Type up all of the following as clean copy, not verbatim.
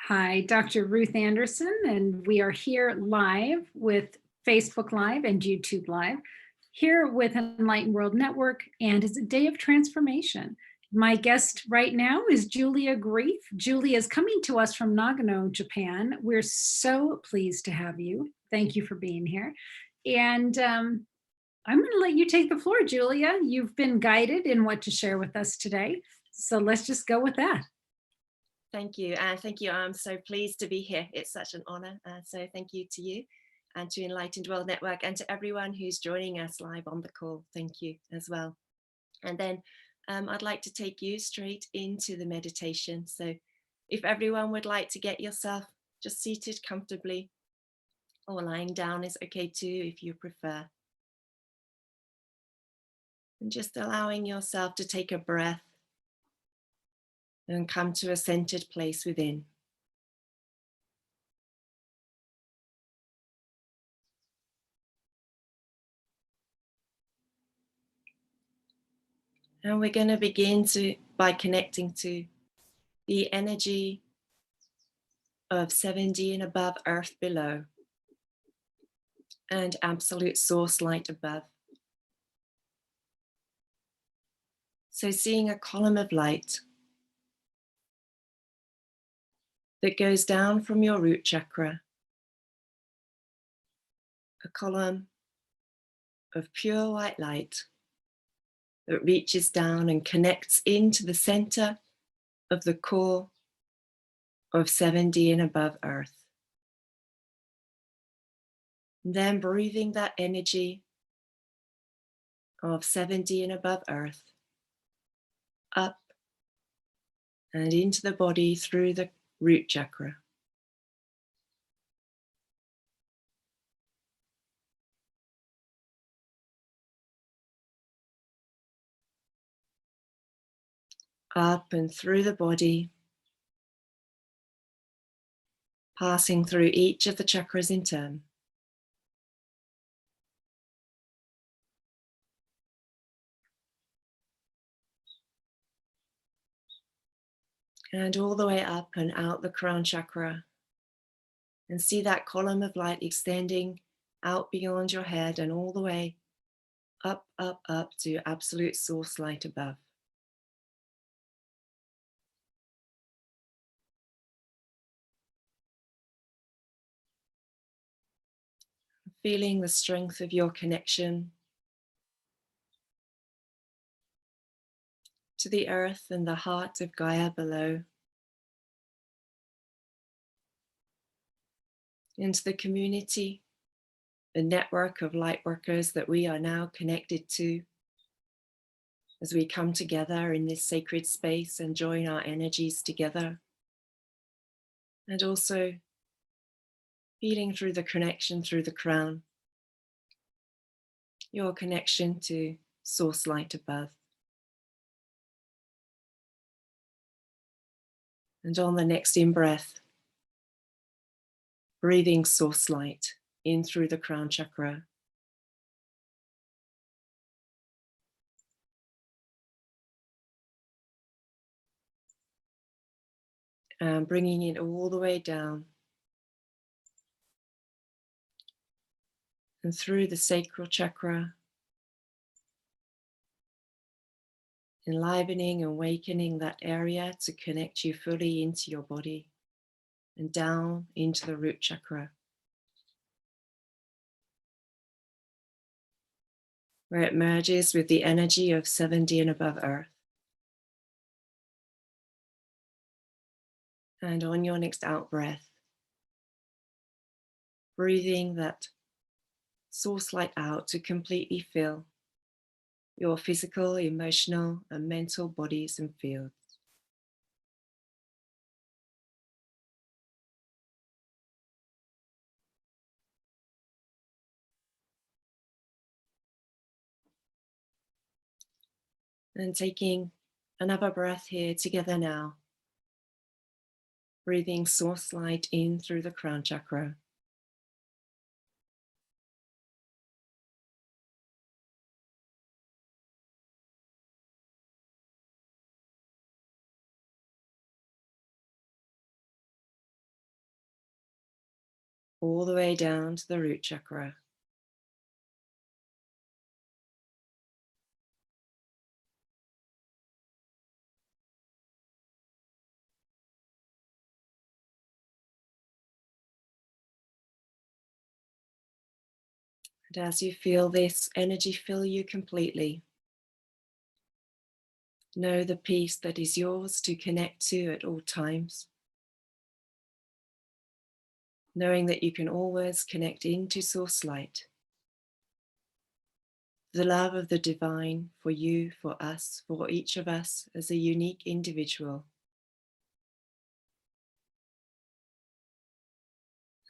Hi, Dr. Ruth Anderson, and we are here live with Facebook Live and YouTube Live, here with Enlightened World Network, and it's a day of transformation. My guest right now is Julia Grief. Julia is coming to us from Nagano, Japan. We're so pleased to have you. Thank you for being here. And I'm going to let you take the floor, Julia. You've been guided in what to share with us today. So let's just go with that. Thank you. Thank you. I'm so pleased to be here. It's such an honor. So thank you to you and to Enlightened World Network and to everyone who's joining us live on the call. Thank you as well. And then I'd like to take you straight into the meditation. So if everyone would like to get yourself just seated comfortably or lying down is okay too, if you prefer. And just allowing yourself to take a breath and come to a centered place within. And we're going to begin by connecting to the energy of 7D and above, earth below, and absolute source light above. So seeing a column of light that goes down from your root chakra, a column of pure white light that reaches down and connects into the center of the core of 7D and above earth. And then breathing that energy of 7D and above earth up and into the body through the root chakra. Up and through the body, passing through each of the chakras in turn. And all the way up and out the crown chakra. And see that column of light extending out beyond your head and all the way up, up, up to absolute source light above. Feeling the strength of your connection to the earth and the heart of Gaia below, into the community, the network of light workers that we are now connected to as we come together in this sacred space and join our energies together. And also feeling through the connection through the crown, your connection to source light above. And on the next in-breath, breathing source light in through the crown chakra. And bringing it all the way down and through the sacral chakra, enlivening and awakening that area to connect you fully into your body and down into the root chakra, where it merges with the energy of 7D and above earth. And on your next out breath, breathing that source light out to completely fill your physical, emotional, and mental bodies and fields. And taking another breath here together now, breathing source light in through the crown chakra. all the way down to the root chakra. And as you feel this energy fill you completely, know the peace that is yours to connect to at all times. Knowing that you can always connect into source light. The love of the divine for you, for us, for each of us as a unique individual.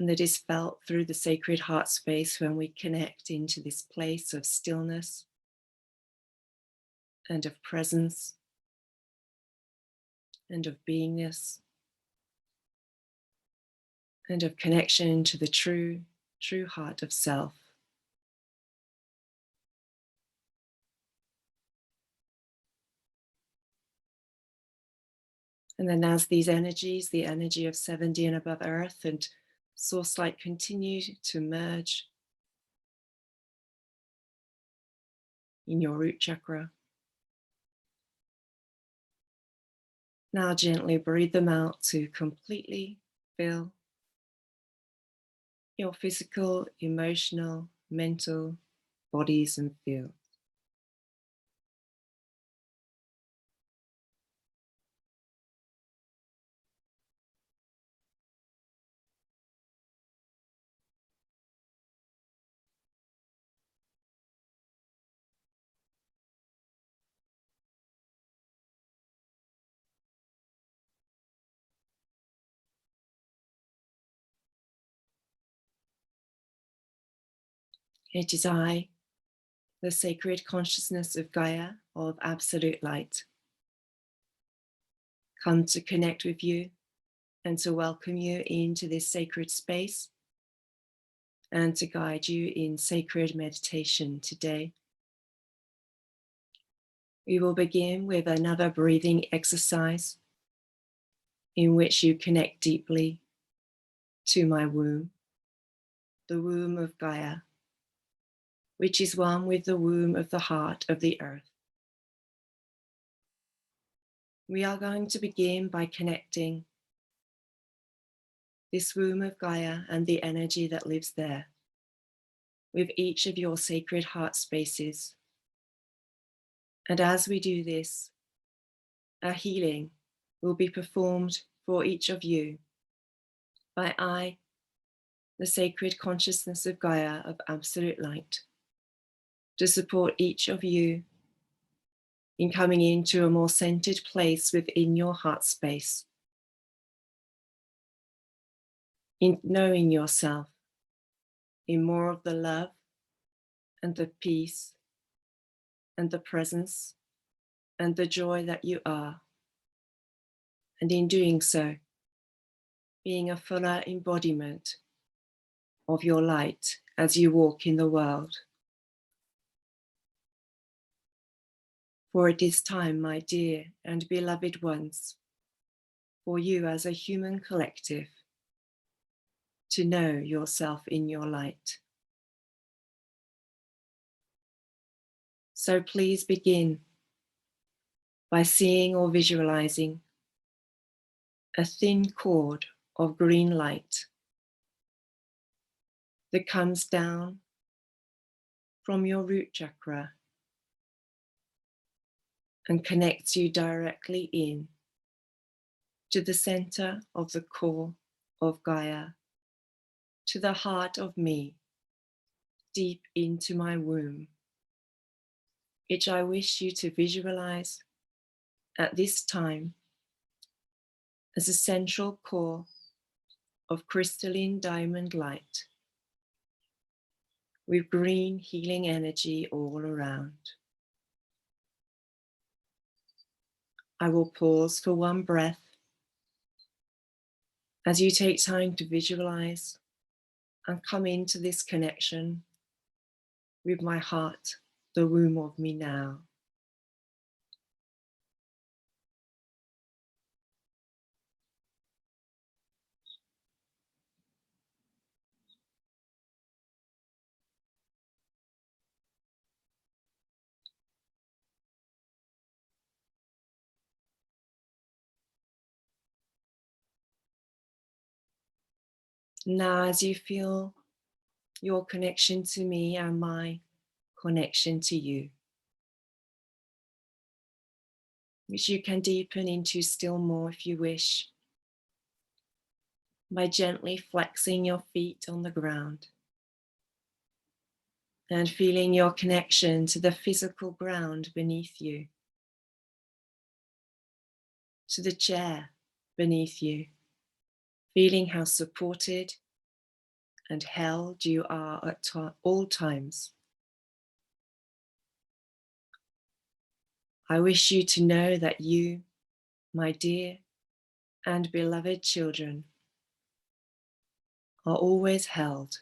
And that is felt through the sacred heart space when we connect into this place of stillness and of presence and of beingness and of connection to the true heart of self. And then as these energies, the energy of 7D and above earth and source light continue to merge in your root chakra, now gently breathe them out to completely fill your physical, emotional, mental bodies and fields. It is I, the sacred consciousness of Gaia, of absolute light, come to connect with you and to welcome you into this sacred space and to guide you in sacred meditation today. We will begin with another breathing exercise in which you connect deeply to my womb, the womb of Gaia, which is one with the womb of the heart of the earth. We are going to begin by connecting this womb of Gaia and the energy that lives there with each of your sacred heart spaces. And as we do this, a healing will be performed for each of you by I, the sacred consciousness of Gaia, of absolute light, to support each of you in coming into a more centered place within your heart space, in knowing yourself, in more of the love and the peace and the presence and the joy that you are. And in doing so, being a fuller embodiment of your light as you walk in the world. For it is time, my dear and beloved ones, for you as a human collective to know yourself in your light. So please begin by seeing or visualizing a thin cord of green light that comes down from your root chakra and connects you directly in to the center of the core of Gaia, to the heart of me, deep into my womb, which I wish you to visualize at this time as a central core of crystalline diamond light with green healing energy all around. I will pause for one breath as you take time to visualize and come into this connection with my heart, the womb of me now. Now, as you feel your connection to me and my connection to you, which you can deepen into still more if you wish, by gently flexing your feet on the ground and feeling your connection to the physical ground beneath you, to the chair beneath you, feeling how supported and held you are at all times. I wish you to know that you, my dear and beloved children, are always held,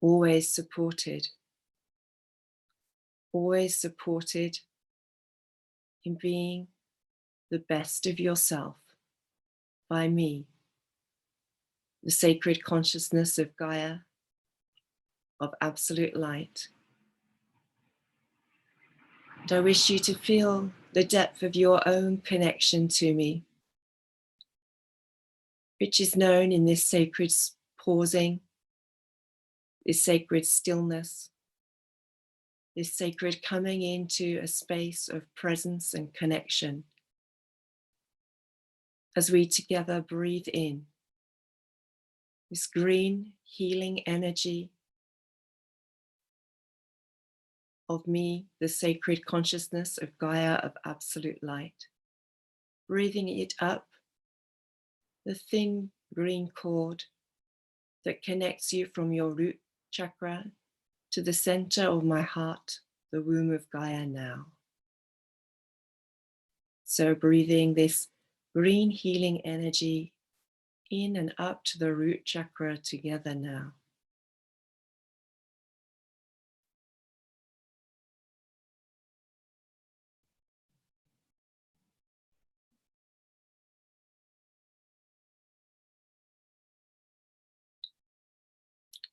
always supported in being the best of yourself by me, the sacred consciousness of Gaia, of absolute light. And I wish you to feel the depth of your own connection to me, which is known in this sacred pausing, this sacred stillness, this sacred coming into a space of presence and connection as we together breathe in this green healing energy of me, the sacred consciousness of Gaia of absolute light, breathing it up, the thin green cord that connects you from your root chakra to the center of my heart, the womb of Gaia now. So breathing this green healing energy in and up to the root chakra together now.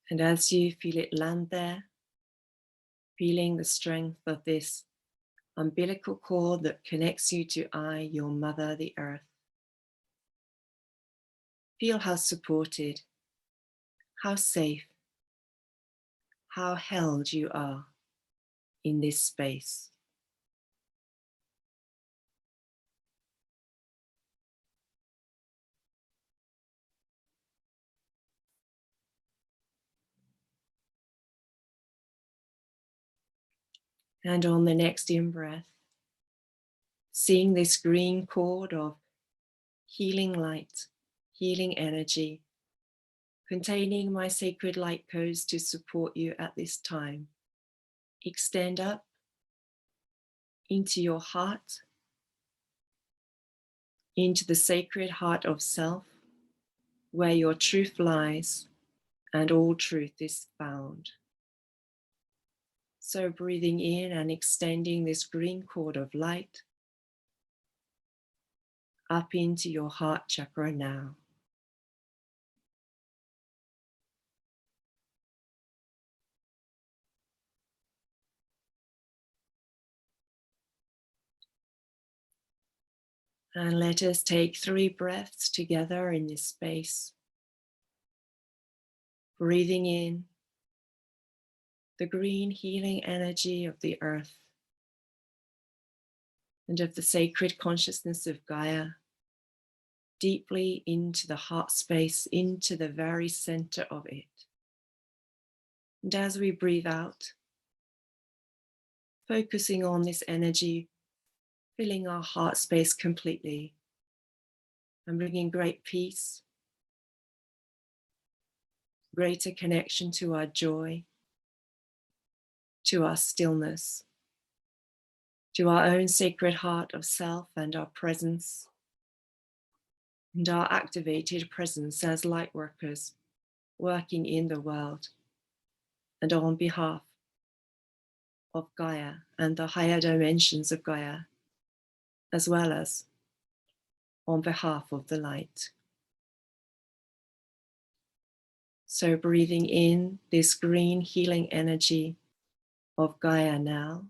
And as you feel it land there, feeling the strength of this umbilical cord that connects you to I, your mother, the earth. Feel how supported, how safe, how held you are in this space. And on the next in-breath, seeing this green cord of healing light, healing energy, containing my sacred light codes to support you at this time. Extend up into your heart, into the sacred heart of self, where your truth lies and all truth is found. So breathing in and extending this green cord of light up into your heart chakra now. And let us take 3 breaths together in this space. Breathing in the green healing energy of the earth and of the sacred consciousness of Gaia, deeply into the heart space, into the very center of it. And as we breathe out, focusing on this energy, filling our heart space completely and bringing great peace, greater connection to our joy, to our stillness, to our own sacred heart of self and our presence, and our activated presence as light workers working in the world and on behalf of Gaia and the higher dimensions of Gaia, as well as on behalf of the light. So breathing in this green healing energy of Gaia now,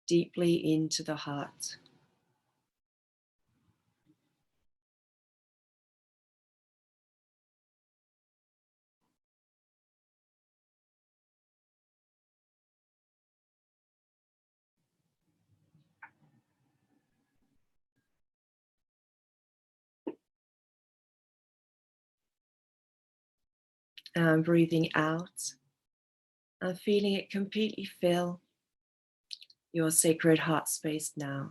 deeply into the heart. And breathing out and feeling it completely fill your sacred heart space now.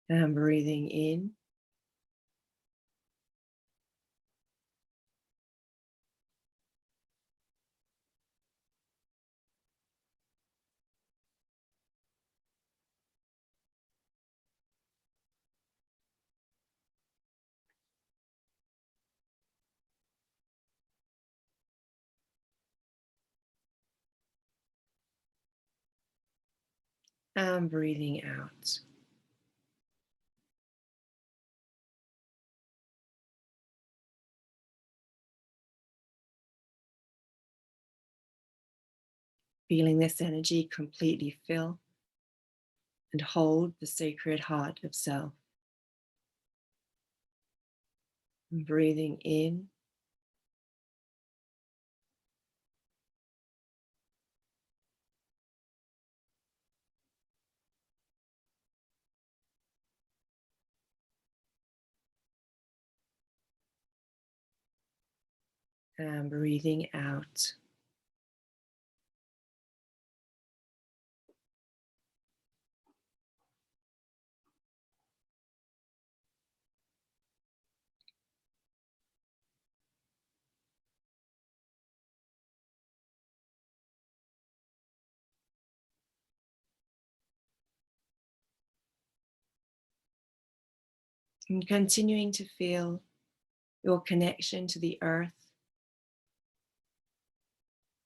And breathing in. And breathing out. Feeling this energy completely fill and hold the sacred heart of self. And breathing in. And breathing out. And continuing to feel your connection to the earth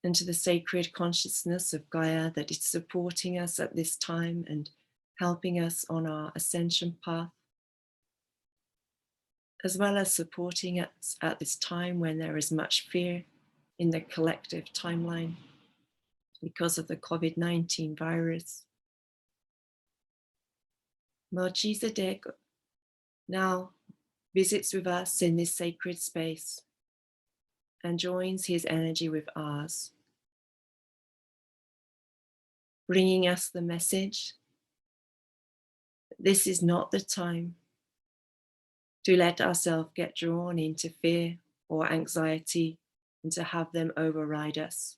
and to the sacred consciousness of Gaia that is supporting us at this time and helping us on our ascension path, as well as supporting us at this time when there is much fear in the collective timeline because of the COVID-19 virus. Melchizedek now visits with us in this sacred space and joins his energy with ours, bringing us the message that this is not the time to let ourselves get drawn into fear or anxiety and to have them override us.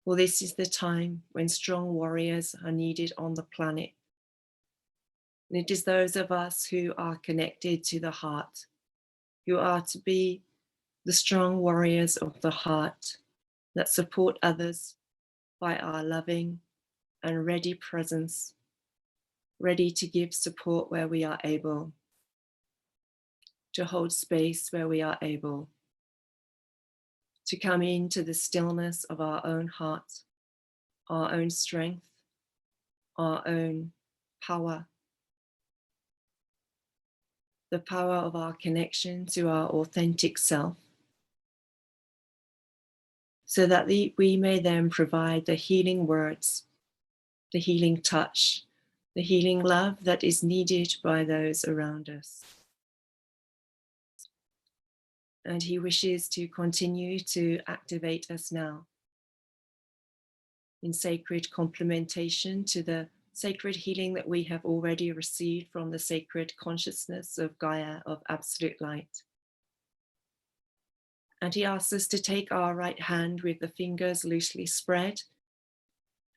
For this is the time when strong warriors are needed on the planet. And it is those of us who are connected to the heart, who are to be the strong warriors of the heart that support others by our loving and ready presence, ready to give support where we are able, to hold space where we are able, to come into the stillness of our own heart, our own strength, our own power, the power of our connection to our authentic self, so that we may then provide the healing words, the healing touch, the healing love that is needed by those around us. And he wishes to continue to activate us now in sacred complementation to the sacred healing that we have already received from the sacred consciousness of Gaia, of absolute light. And he asks us to take our right hand with the fingers loosely spread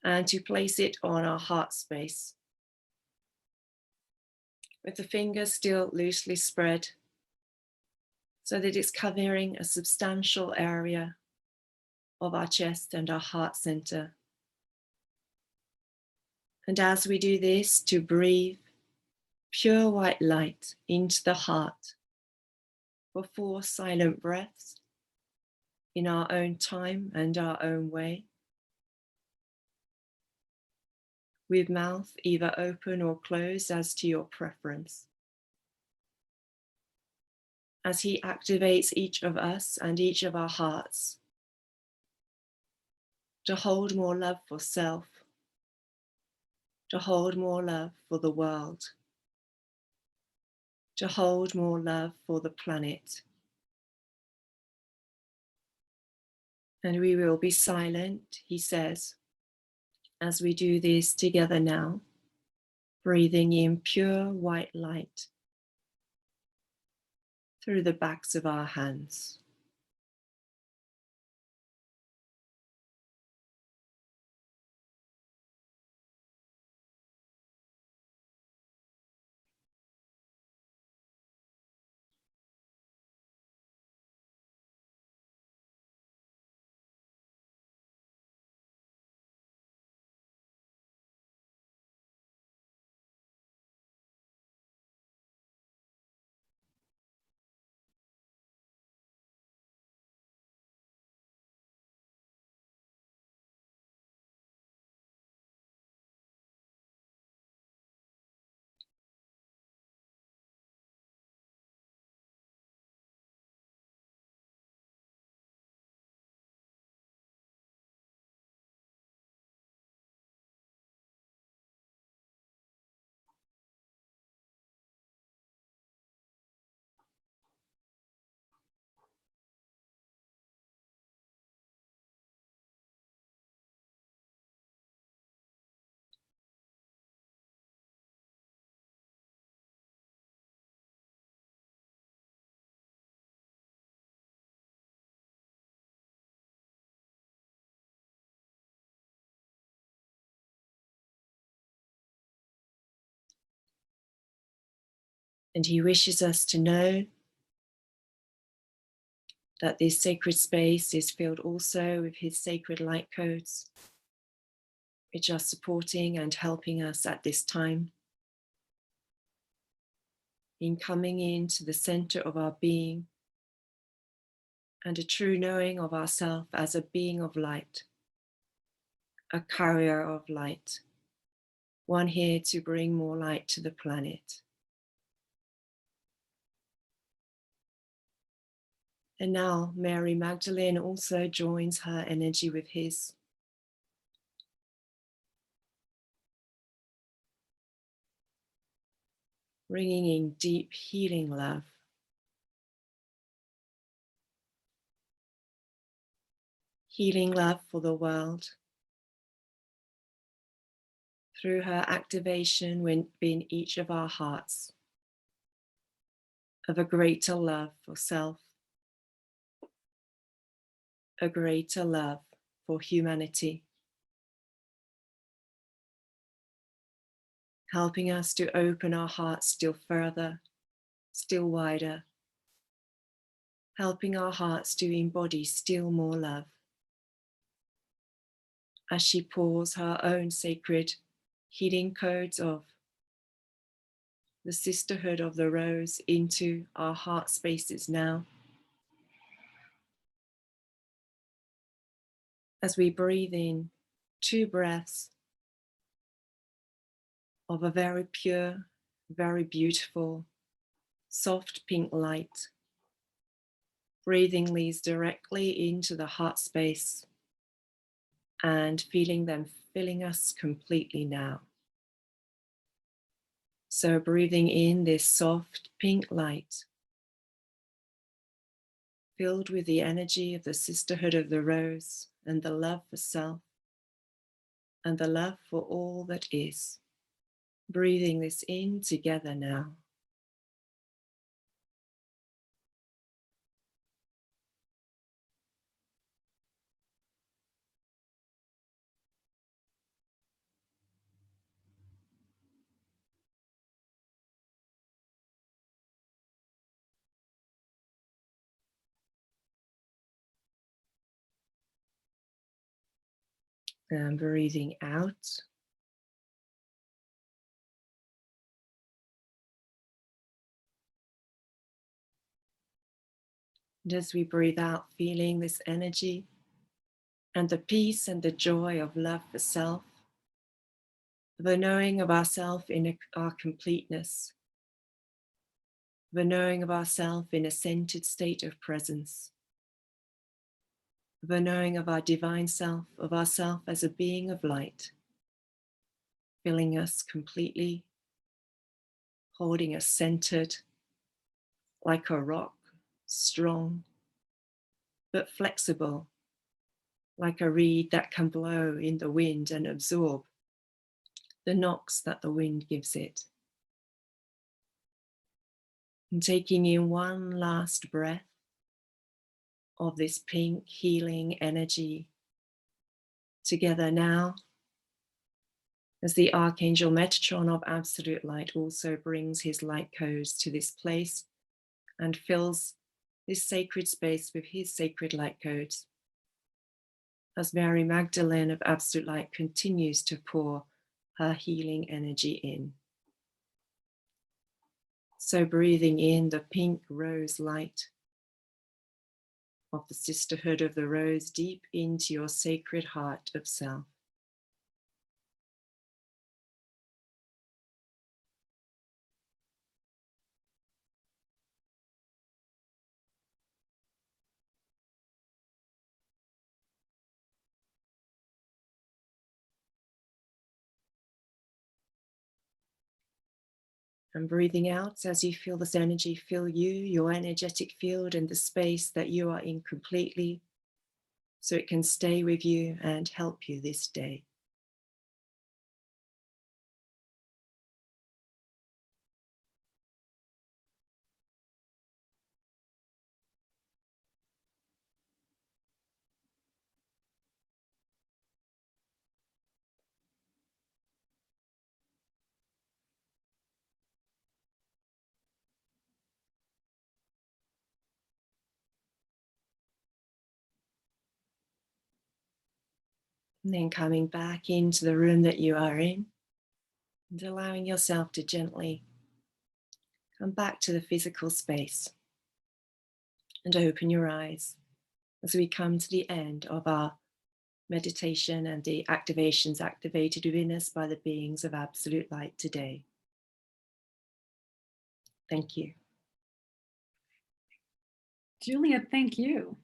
and to place it on our heart space. With the fingers still loosely spread, so that it's covering a substantial area of our chest and our heart center. And as we do this, to breathe pure white light into the heart for 4 silent breaths in our own time and our own way, with mouth either open or closed as to your preference. As he activates each of us and each of our hearts to hold more love for self, to hold more love for the world, to hold more love for the planet. And we will be silent, he says, as we do this together now, breathing in pure white light through the backs of our hands. And he wishes us to know that this sacred space is filled also with his sacred light codes, which are supporting and helping us at this time in coming into the center of our being and a true knowing of ourself as a being of light, a carrier of light, one here to bring more light to the planet. And now Mary Magdalene also joins her energy with his. Bringing in deep healing love. Healing love for the world. Through her activation within each of our hearts of a greater love for self, a greater love for humanity, helping us to open our hearts still further, still wider, helping our hearts to embody still more love as she pours her own sacred healing codes of the sisterhood of the rose into our heart spaces now. As we breathe in 2 breaths of a very pure, very beautiful, soft pink light, breathing these directly into the heart space and feeling them filling us completely now. So breathing in this soft pink light, filled with the energy of the sisterhood of the rose and the love for self and the love for all that is. Breathing this in together now. And breathing out. And as we breathe out, feeling this energy and the peace and the joy of love for self, the knowing of ourself in our completeness, the knowing of ourself in a centered state of presence, the knowing of our divine self, of ourself as a being of light, filling us completely, holding us centered like a rock, strong but flexible, like a reed that can blow in the wind and absorb the knocks that the wind gives it. And taking in one last breath of this pink healing energy together now, as the Archangel Metatron of Absolute Light also brings his light codes to this place and fills this sacred space with his sacred light codes. As Mary Magdalene of Absolute Light continues to pour her healing energy in. So breathing in the pink rose light of the Sisterhood of the Rose deep into your sacred heart of self. And breathing out as you feel this energy fill you, your energetic field, and the space that you are in completely, so it can stay with you and help you this day. And then coming back into the room that you are in and allowing yourself to gently come back to the physical space and open your eyes as we come to the end of our meditation and the activations activated within us by the beings of Absolute Light today. Thank you. Julia, thank you.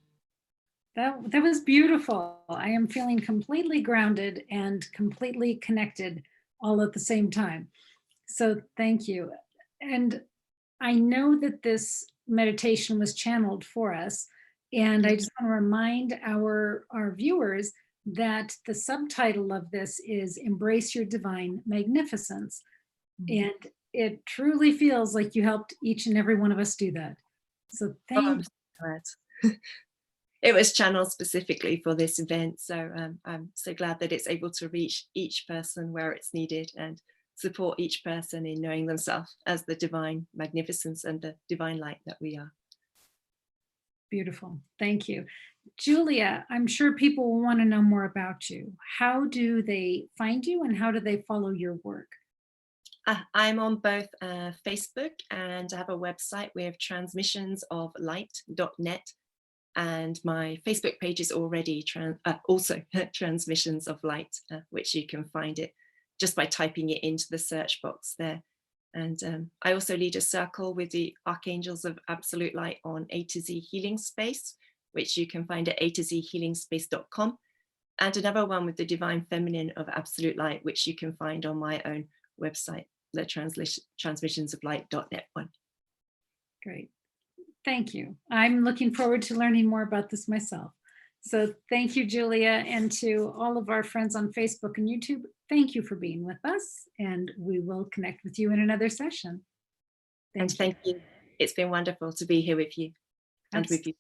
That was beautiful. I am feeling completely grounded and completely connected all at the same time. So thank you. And I know that this meditation was channeled for us. And I just want to remind our viewers that the subtitle of this is Embrace Your Divine Magnificence. Mm-hmm. And it truly feels like you helped each and every one of us do that. So thank you. I'm so glad. It was channeled specifically for this event. So I'm so glad that it's able to reach each person where it's needed and support each person in knowing themselves as the divine magnificence and the divine light that we are. Beautiful. Thank you. Julia, I'm sure people will want to know more about you. How do they find you and how do they follow your work? I'm on both Facebook and I have a website with transmissionsoflight.net. And my Facebook page is already also Transmissions of Light, which you can find it just by typing it into the search box there. And I also lead a circle with the Archangels of Absolute Light on A to Z Healing Space, which you can find at a2zhealingspace.com. And another one with the Divine Feminine of Absolute Light, which you can find on my own website, the transmissionsoflight.net one. Great. Thank you. I'm looking forward to learning more about this myself. So thank you, Julia, and to all of our friends on Facebook and YouTube, thank you for being with us, and we will connect with you in another session. Thank you. It's been wonderful to be here with you and with you.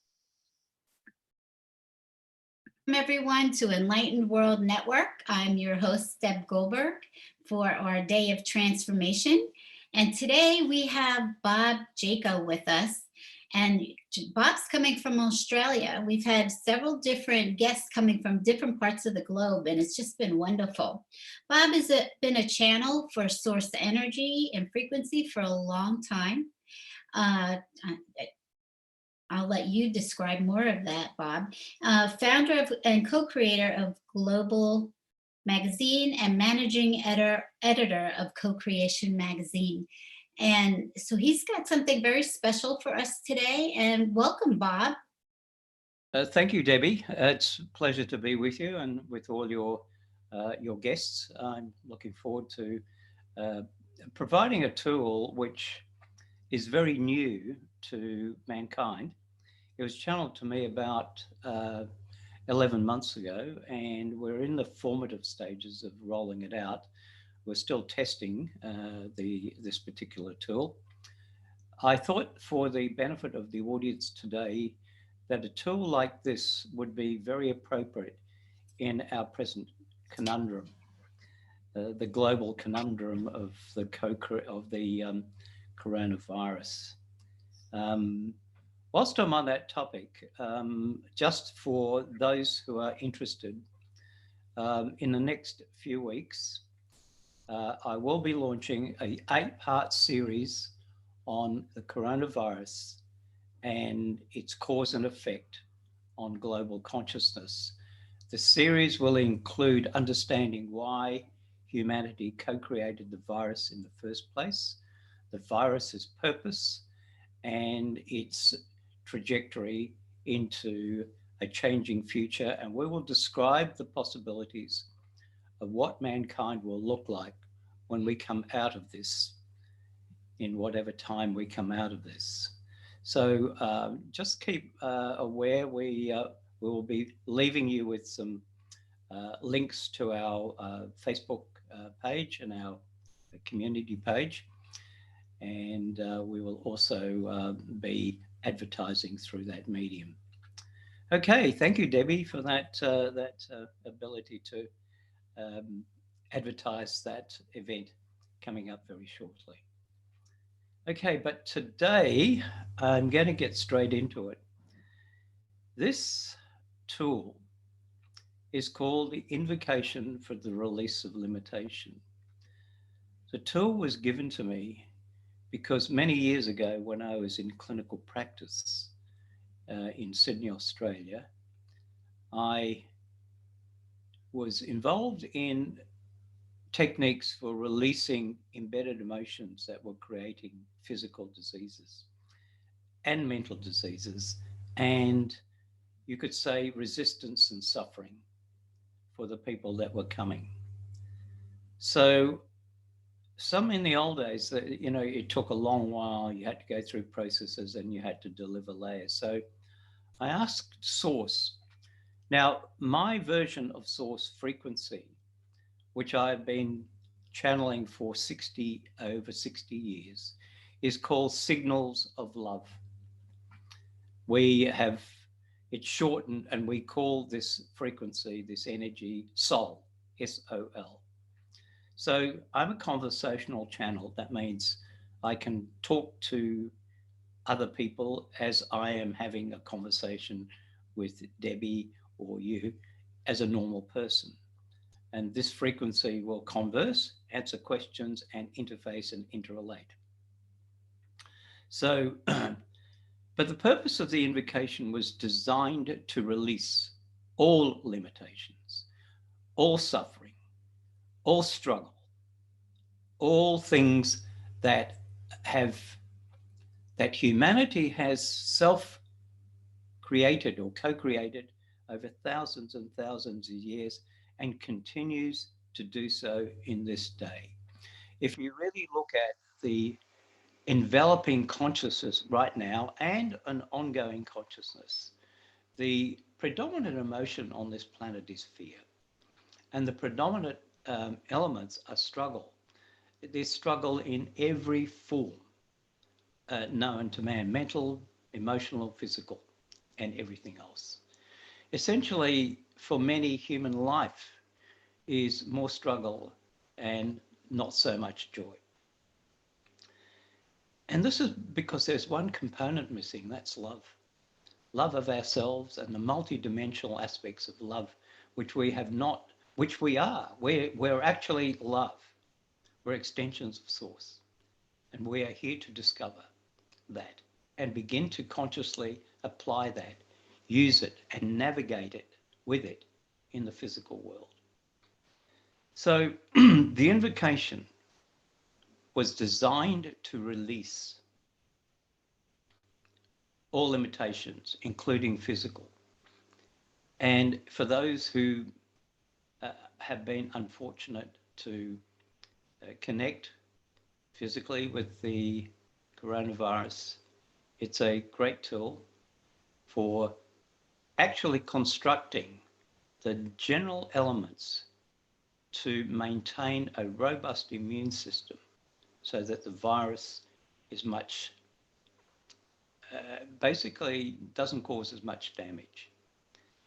Welcome everyone to Enlightened World Network. I'm your host, Deb Goldberg, for our Day of Transformation. And today we have Bob Jaco with us. And Bob's coming from Australia. We've had several different guests coming from different parts of the globe, and it's just been wonderful. Bob has been a channel for source energy and frequency for a long time. I'll let you describe more of that, Bob. Founder and co-creator of Global Magazine and managing editor of Co-Creation Magazine. And so he's got something very special for us today. And welcome, Bob. Thank you, Debbie. It's a pleasure to be with you and with all your guests. I'm looking forward to providing a tool which is very new to mankind. It was channeled to me about 11 months ago, and we're in the formative stages of rolling it out. We're still testing this particular tool. I thought for the benefit of the audience today that a tool like this would be very appropriate in our present conundrum, the global conundrum of the coronavirus. Whilst I'm on that topic, just for those who are interested, in the next few weeks, I will be launching an 8-part series on the coronavirus and its cause and effect on global consciousness. The series will include understanding why humanity co-created the virus in the first place, the virus's purpose, and its trajectory into a changing future. And we will describe the possibilities of what mankind will look like when we come out of this, in whatever time we come out of this. So just keep aware. We will be leaving you with some links to our Facebook page and our community page. And we will also be advertising through that medium. Okay, thank you, Debbie, for that ability to advertise that event coming up very shortly. Okay, but today I'm going to get straight into it. This tool is called the Invocation for the Release of Limitation. The tool was given to me because many years ago, when I was in clinical practice in Sydney, Australia, I was involved in techniques for releasing embedded emotions that were creating physical diseases and mental diseases, and you could say resistance and suffering for the people that were coming. So some in the old days, you know, it took a long while. You had to go through processes and you had to deliver layers. So I asked Source. Now, my version of Source frequency, which I've been channeling for over 60 years, is called Signals of Love. We have it shortened and we call this frequency, this energy, Soul, S-O-L. So I'm a conversational channel. That means I can talk to other people as I am having a conversation with Debbie or you as a normal person. And this frequency will converse, answer questions, and interface and interrelate. So, but the purpose of the invocation was designed to release all limitations, all suffering, all struggle, all things that humanity has self-created or co-created over thousands and thousands of years and continues to do so in this day. If you really look at the enveloping consciousness right now and an ongoing consciousness, the predominant emotion on this planet is fear. And the predominant elements are struggle. There's struggle in every form known to man, mental, emotional, physical, and everything else. Essentially, for many, human life is more struggle and not so much joy. And this is because there's one component missing, that's love. Love of ourselves and the multidimensional aspects of love, which we have not, which we are. We're actually love. We're extensions of Source. And we are here to discover that and begin to consciously apply that, use it and navigate it with it in the physical world. So the invocation was designed to release all limitations, including physical. And for those who have been unfortunate to connect physically with the coronavirus, it's a great tool for actually constructing the general elements to maintain a robust immune system so that the virus is much, basically doesn't cause as much damage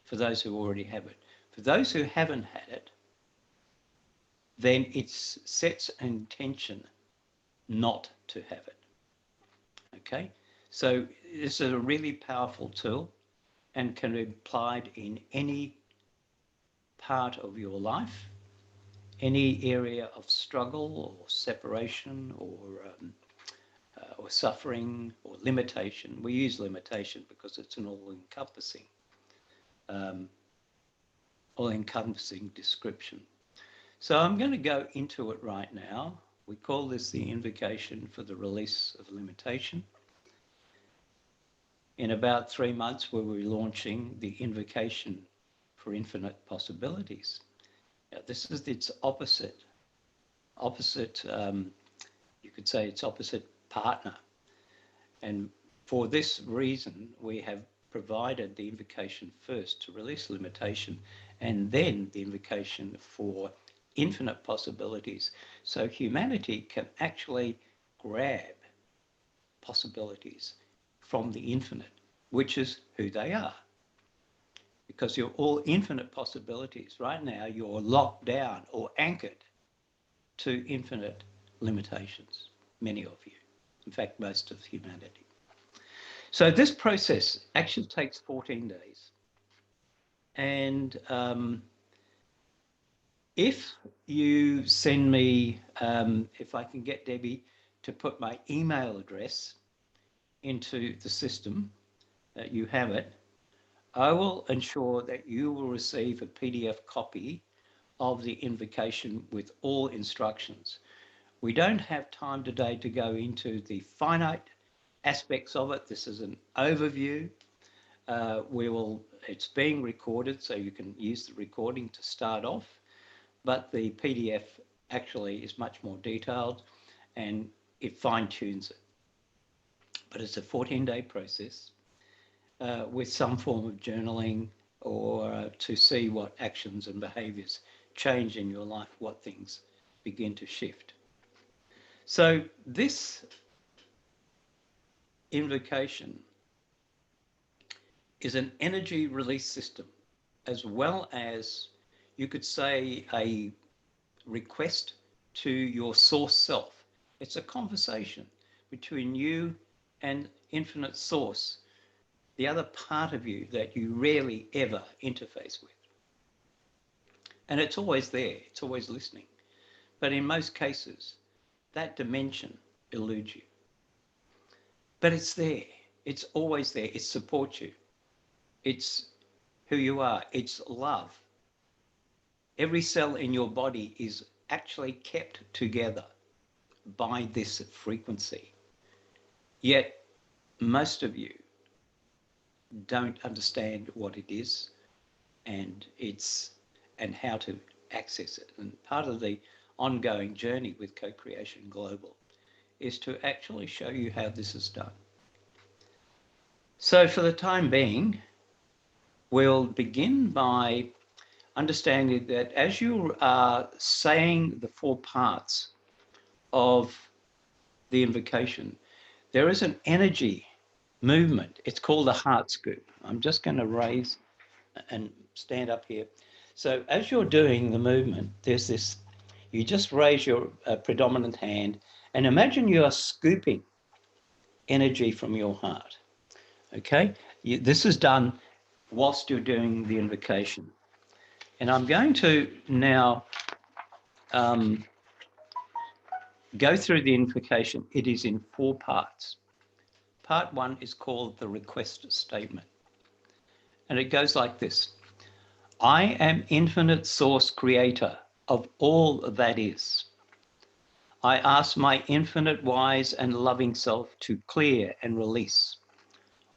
for those who already have it. For those who haven't had it, then it sets an intention not to have it. Okay, so this is a really powerful tool and can be applied in any part of your life, any area of struggle or separation or suffering or limitation. We use limitation because it's an all-encompassing description. So I'm going to go into it right now. We call this the invocation for the release of limitation. In about 3 months, we'll be launching the invocation for infinite possibilities. Now, this is its opposite, you could say its opposite partner. And for this reason, we have provided the invocation first to release limitation, and then the invocation for infinite possibilities. So humanity can actually grab possibilities from the infinite, which is who they are. Because you're all infinite possibilities. Right now, you're locked down or anchored to infinite limitations, many of you. In fact, most of humanity. So this process actually takes 14 days. And if you send me, if I can get Debbie to put my email address into the system, that you have it, I will ensure that you will receive a PDF copy of the invocation with all instructions. We don't have time today to go into the finite aspects of it. This is an overview. It's being recorded, so you can use the recording to start off, but the PDF actually is much more detailed and it fine-tunes it. But it's a 14-day process with some form of journaling or to see what actions and behaviors change in your life, what things begin to shift. So this invocation is an energy release system, as well as, you could say, a request to your source self. It's a conversation between you and infinite source, the other part of you that you rarely ever interface with. And it's always there, it's always listening. But in most cases, that dimension eludes you. But it's there, it's always there, it supports you. It's who you are, it's love. Every cell in your body is actually kept together by this frequency. Yet most of you don't understand what it is and how to access it. And part of the ongoing journey with Co-Creation Global is to actually show you how this is done. So for the time being, we'll begin by understanding that as you are saying the 4 parts of the invocation, there is an energy movement. It's called a heart scoop. I'm just going to raise and stand up here. So as you're doing the movement, there's this, you just raise your predominant hand and imagine you are scooping energy from your heart. Okay? This is done whilst you're doing the invocation. And I'm going to now go through the invocation. It is in 4 parts. Part 1 is called the request statement. And it goes like this. I am infinite source creator of all that is. I ask my infinite wise and loving self to clear and release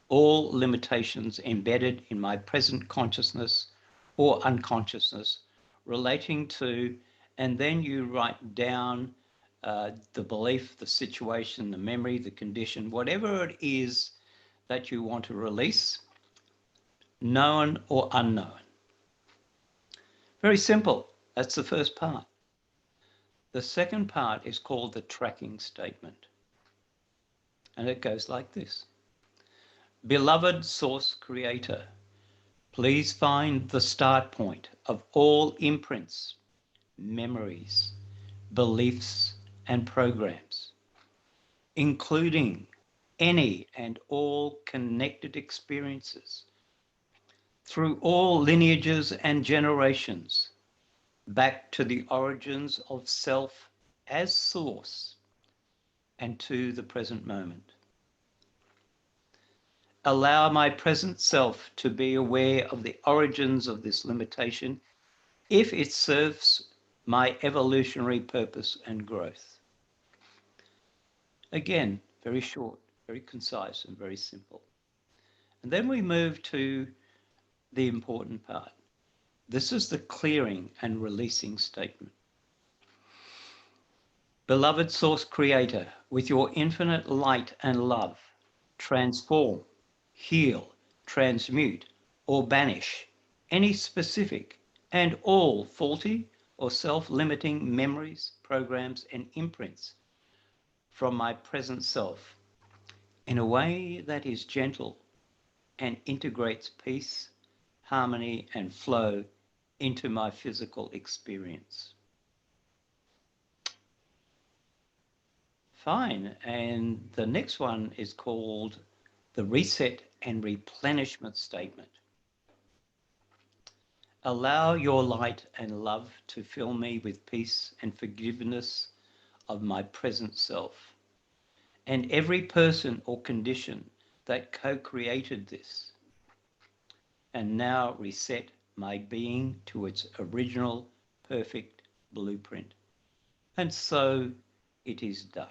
all limitations embedded in my present consciousness or unconsciousness relating to, and then you write down the belief, the situation, the memory, the condition, whatever it is that you want to release. known or unknown. Very simple. That's the first part. The second part is called the tracking statement. And it goes like this. Beloved source creator, please find the start point of all imprints, memories, beliefs, and programs, including any and all connected experiences through all lineages and generations, back to the origins of self as source and to the present moment. Allow my present self to be aware of the origins of this limitation if it serves my evolutionary purpose and growth. Again, very short, very concise, and very simple. And then we move to the important part. This is the clearing and releasing statement. Beloved source creator, with your infinite light and love, transform, heal, transmute, or banish any specific and all faulty or self-limiting memories, programs, and imprints from my present self in a way that is gentle and integrates peace, harmony, and flow into my physical experience. Fine. And the next one is called the reset and replenishment statement. Allow your light and love to fill me with peace and forgiveness of my present self and every person or condition that co-created this, and now reset my being to its original perfect blueprint. And so it is done.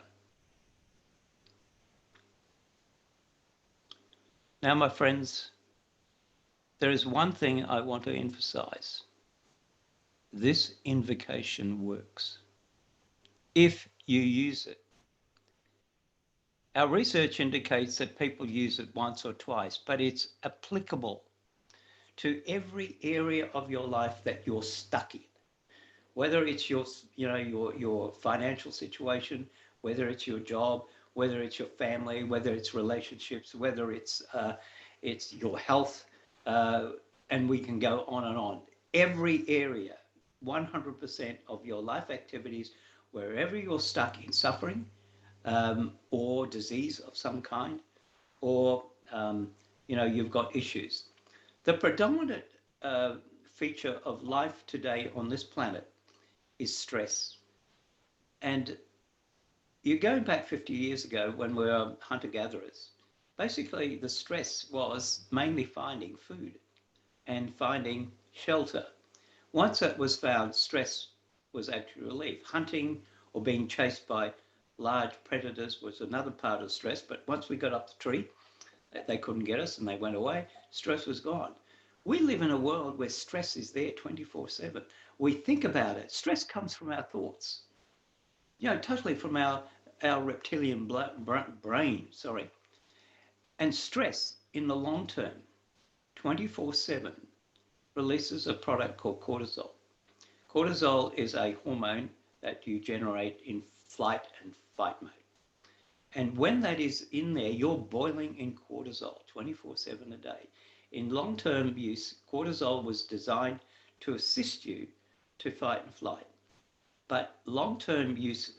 Now, my friends, there is one thing I want to emphasize. This invocation works if you use it. Our research indicates that people use it once or twice, but it's applicable to every area of your life that you're stuck in. Whether it's your financial situation, whether it's your job, whether it's your family, whether it's relationships, whether it's your health, and we can go on and on. Every area, 100% of your life activities, wherever you're stuck in suffering or disease of some kind, or you've got issues. The predominant feature of life today on this planet is stress. And you're going back 50 years ago when we were hunter-gatherers. Basically, the stress was mainly finding food and finding shelter. Once that was found, stress was actually relieved. Hunting or being chased by large predators was another part of stress, but once we got up the tree, they couldn't get us and they went away, stress was gone. We live in a world where stress is there 24/7. We think about it. Stress comes from our thoughts, totally from our reptilian brain, And stress in the long term, 24/7, releases a product called cortisol. Cortisol is a hormone that you generate in flight and fight mode. And when that is in there, you're boiling in cortisol 24/7 a day. In long-term use, cortisol was designed to assist you to fight and flight. But long-term use,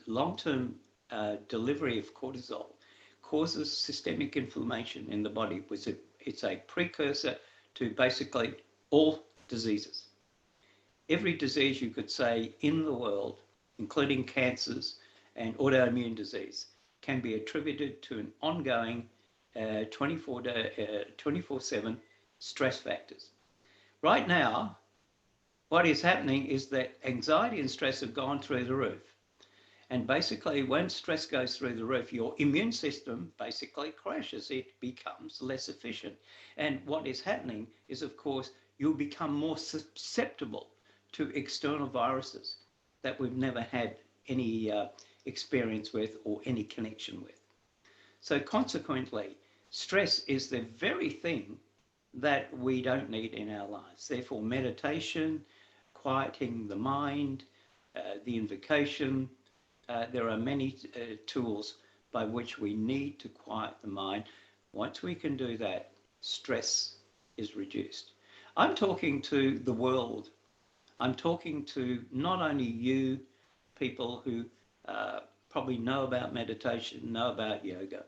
delivery of cortisol causes systemic inflammation in the body. It's a precursor to basically all diseases. Every disease you could say in the world, including cancers and autoimmune disease, can be attributed to an ongoing 24/7 stress factors. Right now, what is happening is that anxiety and stress have gone through the roof. And basically, when stress goes through the roof, your immune system basically crashes. It becomes less efficient. And what is happening is, of course, you'll become more susceptible to external viruses that we've never had any experience with or any connection with. So consequently, stress is the very thing that we don't need in our lives. Therefore, meditation, quieting the mind, the invocation, there are many tools by which we need to quiet the mind. Once we can do that, stress is reduced. I'm talking to the world. I'm talking to not only you, people who probably know about meditation, know about yoga.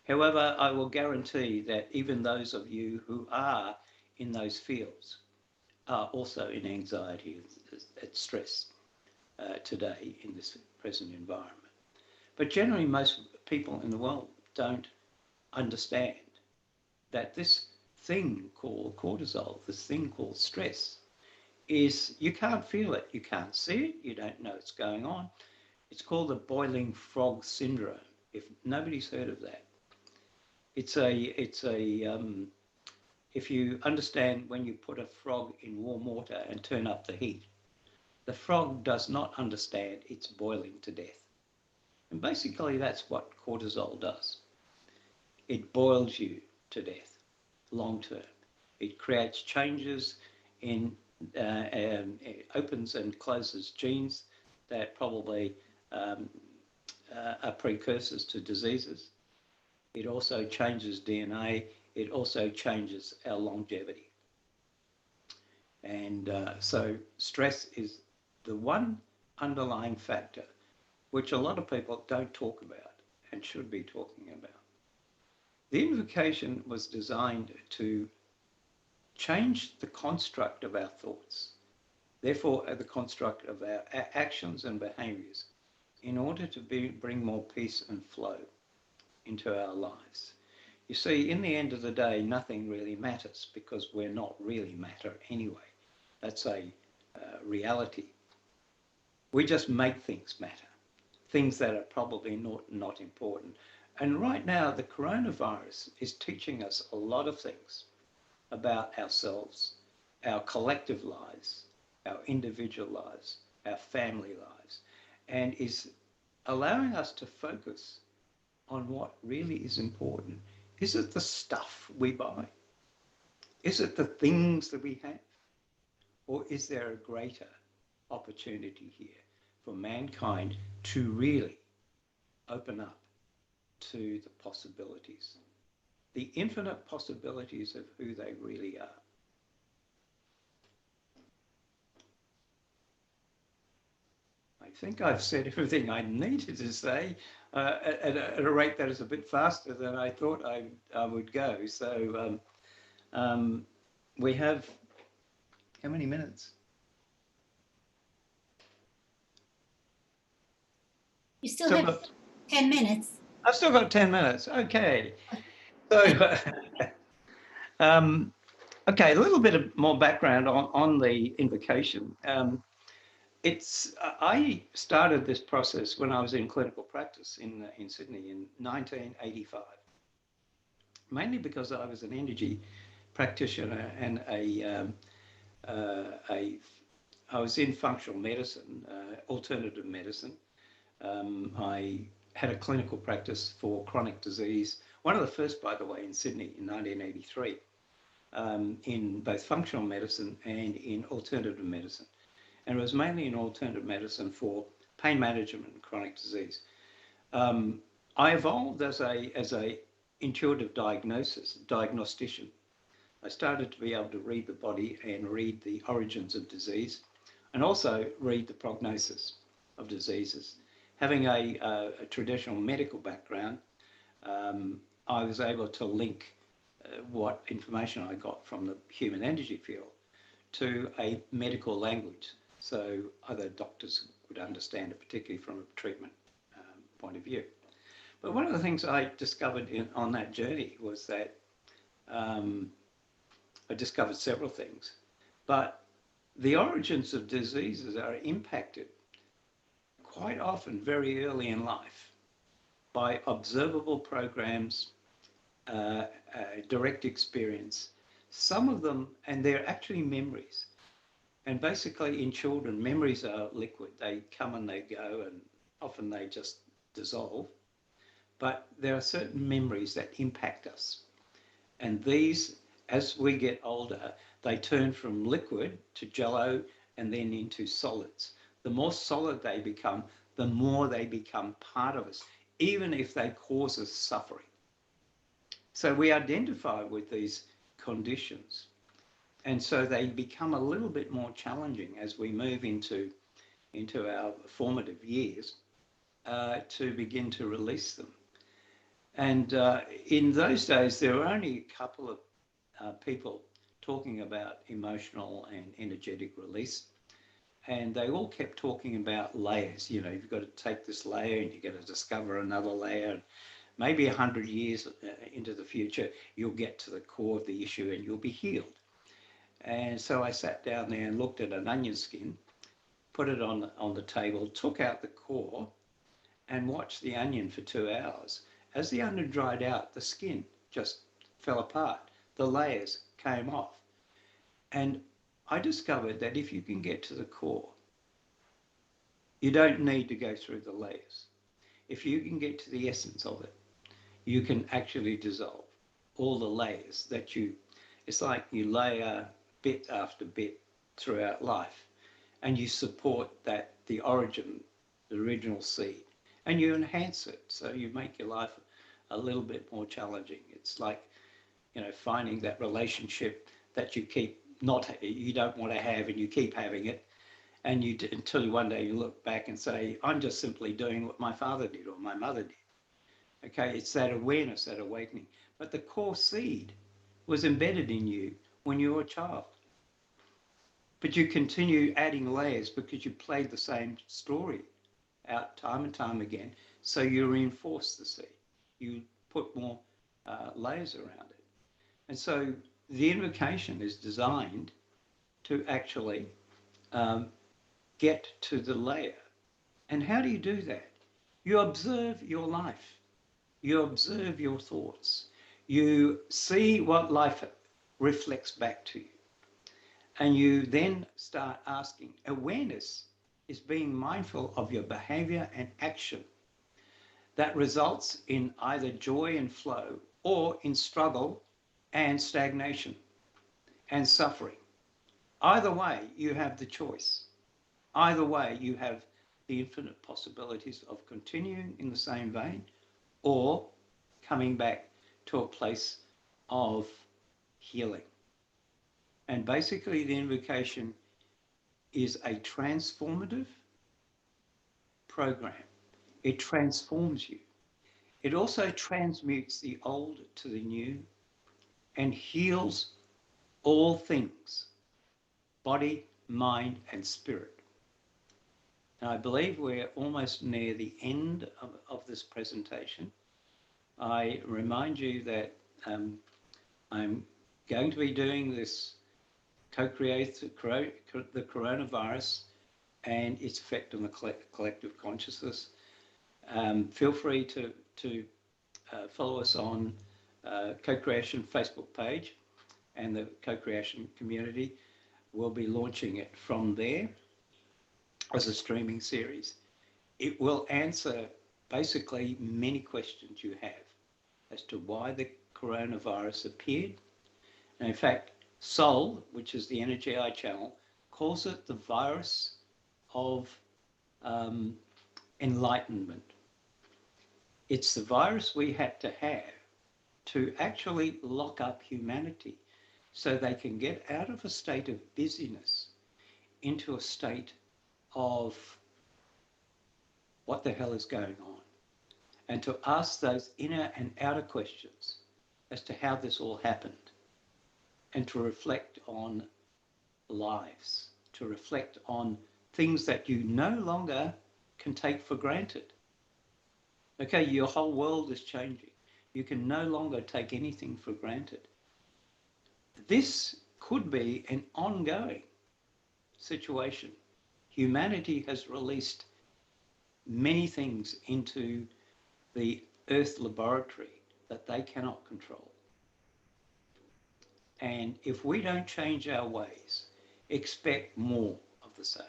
However, I will guarantee that even those of you who are in those fields are also in anxiety and stress today in this present environment. But generally, most people in the world don't understand that this thing called cortisol, this thing called stress, is you can't feel it, you can't see it, you don't know what's going on. It's called the boiling frog syndrome. If nobody's heard of that, it's if you understand when you put a frog in warm water and turn up the heat, the frog does not understand it's boiling to death. And basically that's what cortisol does. It boils you to death, long term. It creates changes in, it opens and closes genes that probably are precursors to diseases. It also changes DNA. It also changes our longevity. And so stress is the one underlying factor which a lot of people don't talk about and should be talking about. The invocation was designed to change the construct of our thoughts, therefore the construct of our actions and behaviours, in order to bring more peace and flow into our lives. You see, in the end of the day, nothing really matters because we're not really matter anyway. That's a reality. We just make things matter, things that are probably not important. And right now, the coronavirus is teaching us a lot of things about ourselves, our collective lives, our individual lives, our family lives, and is allowing us to focus on what really is important. Is it the stuff we buy? Is it the things that we have? Or is there a greater opportunity here for mankind to really open up to the possibilities, the infinite possibilities of who they really are? I think I've said everything I needed to say at a rate that is a bit faster than I thought I would go. So we have, how many minutes? You still have 10 minutes. I've still got 10 minutes. Okay. So, okay, a little bit more background on the invocation. I started this process when I was in clinical practice in Sydney in 1985, mainly because I was an energy practitioner and I was in functional medicine, alternative medicine. I had a clinical practice for chronic disease, one of the first, by the way, in Sydney in 1983, in both functional medicine and in alternative medicine. And it was mainly in alternative medicine for pain management and chronic disease. I evolved as a intuitive diagnostician. I started to be able to read the body and read the origins of disease, and also read the prognosis of diseases. Having a traditional medical background, I was able to link what information I got from the human energy field to a medical language, so other doctors would understand it, particularly from a treatment point of view. But one of the things I discovered on that journey was that I discovered several things, but the origins of diseases are impacted quite often very early in life by observable programs, direct experience. Some of them, and they're actually memories. And basically in children, memories are liquid. They come and they go, and often they just dissolve. But there are certain memories that impact us. And these As we get older, they turn from liquid to jello and then into solids. The more solid they become, the more they become part of us, even if they cause us suffering. So we identify with these conditions. And so they become a little bit more challenging as we move into our formative years to begin to release them. And in those days, there were only a couple of people talking about emotional and energetic release. And they all kept talking about layers. You know, you've got to take this layer and you've got to discover another layer. And maybe 100 years into the future, you'll get to the core of the issue and you'll be healed. And so I sat down there and looked at an onion skin, put it on the table, took out the core and watched the onion for 2 hours. As the onion dried out, the skin just fell apart. The layers came off. And I discovered that if you can get to the core, you don't need to go through the layers. If you can get to the essence of it, you can actually dissolve all the layers that it's like you layer bit after bit throughout life and you support that, the origin, the original seed, and you enhance it. So you make your life a little bit more challenging. It's like, you know, finding that relationship that you don't want to have and you keep having it. And until one day you look back and say, I'm just simply doing what my father did or my mother did. Okay, it's that awareness, that awakening. But the core seed was embedded in you when you were a child. But you continue adding layers because you played the same story out time and time again. So you reinforce the seed. You put more layers around it. And so the invocation is designed to actually get to the layer. And how do you do that? You observe your life. You observe your thoughts. You see what life reflects back to you. And you then start asking. Awareness is being mindful of your behavior and action that results in either joy and flow or in struggle and stagnation and suffering. Either way, you have the choice. Either way, you have the infinite possibilities of continuing in the same vein or coming back to a place of healing. And basically, the invocation is a transformative program. It transforms you. It also transmutes the old to the new and heals all things, body, mind, and spirit. Now, I believe we're almost near the end of this presentation. I remind you that I'm going to be doing this co-create the coronavirus and its effect on the collective consciousness. Feel free to follow us on Co-Creation Facebook page and the Co-Creation community. We'll be launching it from there as a streaming series. It will answer basically many questions you have as to why the coronavirus appeared. And in fact, Soul, which is the Energy Eye channel, calls it the virus of enlightenment. It's the virus we had to have to actually lock up humanity so they can get out of a state of busyness into a state of what the hell is going on, and to ask those inner and outer questions as to how this all happened, and to reflect on lives, to reflect on things that you no longer can take for granted. Okay, your whole world is changing. You can no longer take anything for granted. This could be an ongoing situation. Humanity has released many things into the Earth laboratory that they cannot control. And if we don't change our ways, expect more of the same.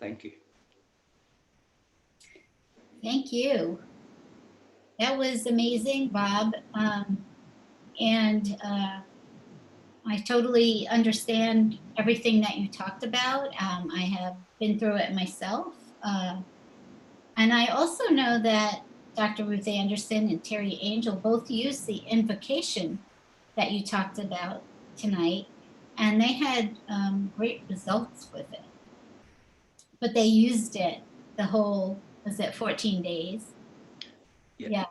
Thank you. Thank you. That was amazing, Bob. And I totally understand everything that you talked about. I have been through it myself. And I also know that Dr. Ruth Anderson and Terry Angel both used the invocation that you talked about tonight, and they had great results with it. But they used it the whole, was it 14 days? Yeah.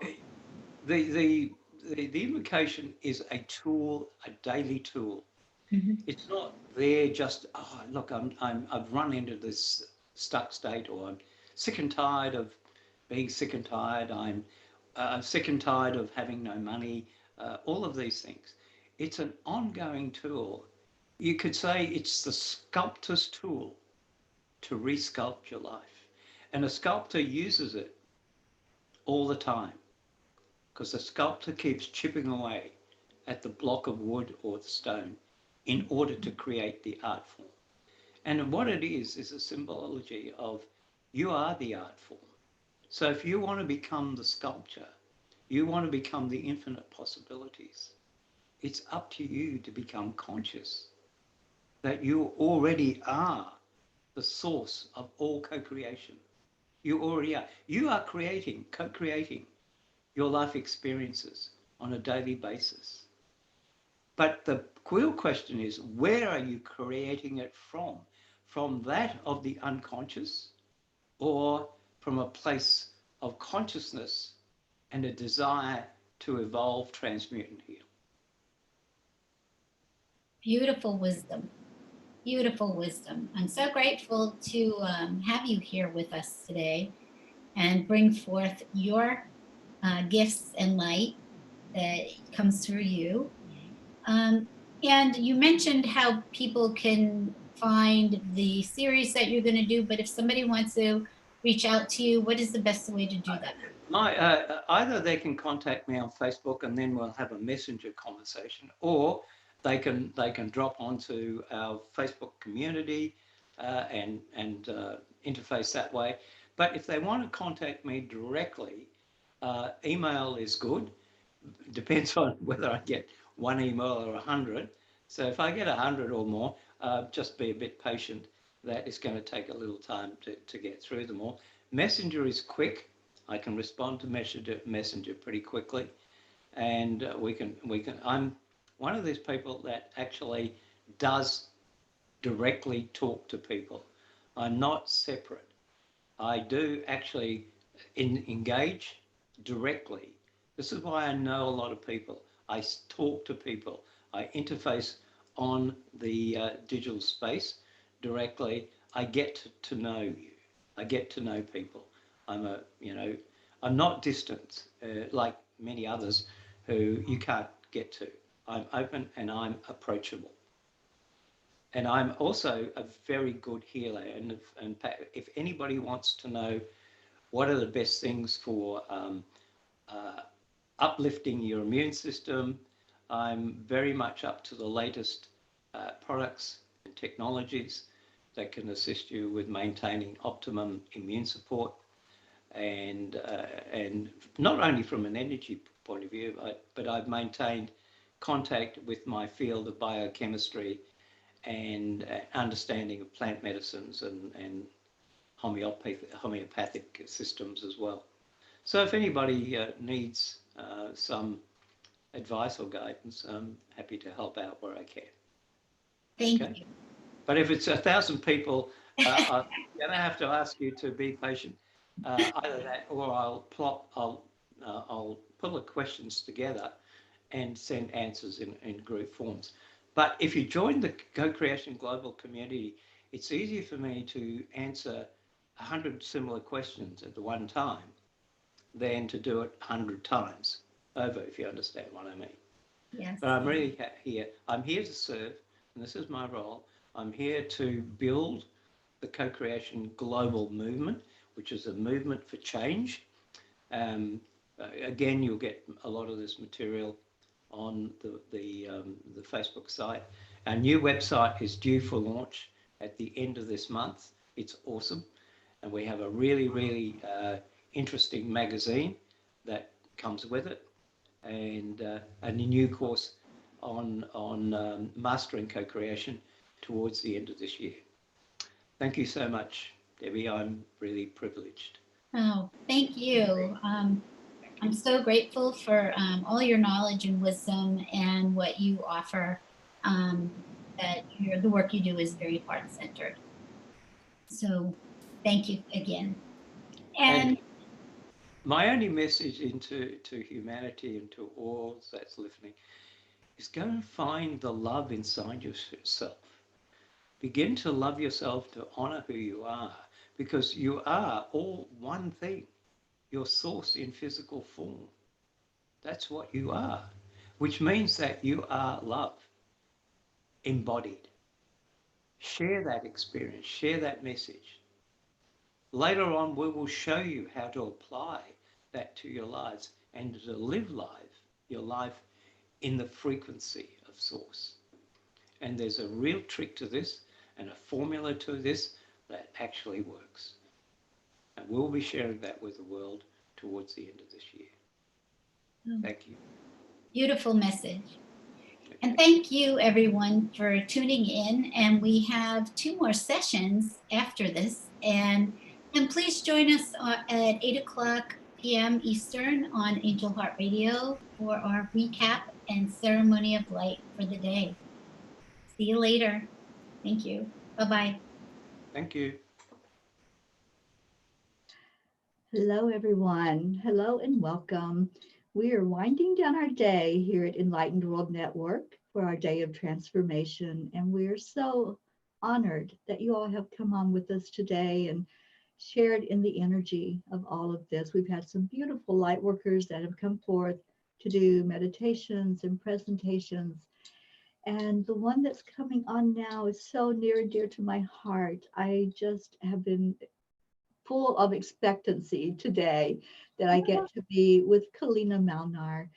The invocation is a tool, a daily tool. Mhm. It's not there just, oh, look, I've run into this stuck state, or I'm sick and tired of being sick and tired. I'm sick and tired of having no money. All of these things. It's an ongoing tool. You could say it's the sculptor's tool to resculpt your life. And a sculptor uses it all the time because the sculptor keeps chipping away at the block of wood or the stone in order to create the art form. And what it is a symbology of you are the art form. So if you want to become the sculpture, you want to become the infinite possibilities, it's up to you to become conscious that you already are the source of all co-creation. You already are. You are creating, co-creating your life experiences on a daily basis. But the real question is, where are you creating it from? From that of the unconscious, or from a place of consciousness and a desire to evolve, transmute, and heal? Beautiful wisdom. Beautiful wisdom. I'm so grateful to have you here with us today and bring forth your gifts and light that comes through you. And you mentioned how people can find the series that you're going to do, but if somebody wants to reach out to you, what is the best way to do that? Either they can contact me on Facebook and then we'll have a messenger conversation, or they can drop onto our Facebook community and interface that way. But if they want to contact me directly, email is good. Depends on whether I get one email or 100. So if I get 100 or more, just be a bit patient. That is going to take a little time to get through them all. Messenger is quick. I can respond to messenger pretty quickly, and we can. I'm one of these people that actually does directly talk to people. I'm not separate. I do actually engage directly. This is why I know a lot of people. I talk to people. I interface on the digital space directly. I get to know you. I get to know people. I'm not distant like many others who you can't get to. I'm open and I'm approachable. And I'm also a very good healer. And if anybody wants to know what are the best things for uplifting your immune system, I'm very much up to the latest products and technologies that can assist you with maintaining optimum immune support, and not only from an energy point of view, but I've maintained contact with my field of biochemistry and understanding of plant medicines and homeopathic systems as well. So if anybody needs some advice or guidance, I'm happy to help out where I can. Thank Okay? you. But if it's 1,000 people, I'm going to have to ask you to be patient. Either that, or I'll pull the questions together and send answers in group forms. But if you join the Co-Creation Global community, it's easier for me to answer 100 similar questions at the one time than to do it 100 times over, if you understand what I mean. Yes. But I'm really here. I'm here to serve, and this is my role. I'm here to build the Co-Creation Global movement, which is a movement for change. Again, you'll get a lot of this material on the Facebook site. Our new website is due for launch at the end of this month. It's awesome. And we have a really, really interesting magazine that comes with it. and a new course on mastering co-creation towards the end of this year. Thank you so much, Debbie. I'm really privileged. Oh, thank you. I'm so grateful for all your knowledge and wisdom and what you offer. That the work you do is very heart-centered. So thank you again. And my only message to humanity and to all that's listening is go and find the love inside yourself. Begin to love yourself, to honor who you are, because you are all one thing. Your source in physical form. That's what you are, which means that you are love embodied. Share that experience, share that message. Later on, we will show you how to apply that to your lives and to live your life in the frequency of source. And there's a real trick to this and a formula to this that actually works. And we'll be sharing that with the world towards the end of this year. Thank you. Beautiful message. And thank you everyone for tuning in. And we have 2 more sessions after this. And please join us at 8:00 p.m. Eastern on Angel Heart Radio for our recap and ceremony of light for the day. See you later. Thank you. Bye-bye. Thank you. Hello, everyone. Hello and welcome. We are winding down our day here at Enlightened World Network for our day of transformation. And we're so honored that you all have come on with us today and shared in the energy of all of this. We've had some beautiful light workers that have come forth to do meditations and presentations. And the one that's coming on now is so near and dear to my heart. I just have been full of expectancy today that I get to be with Kalina Malnar.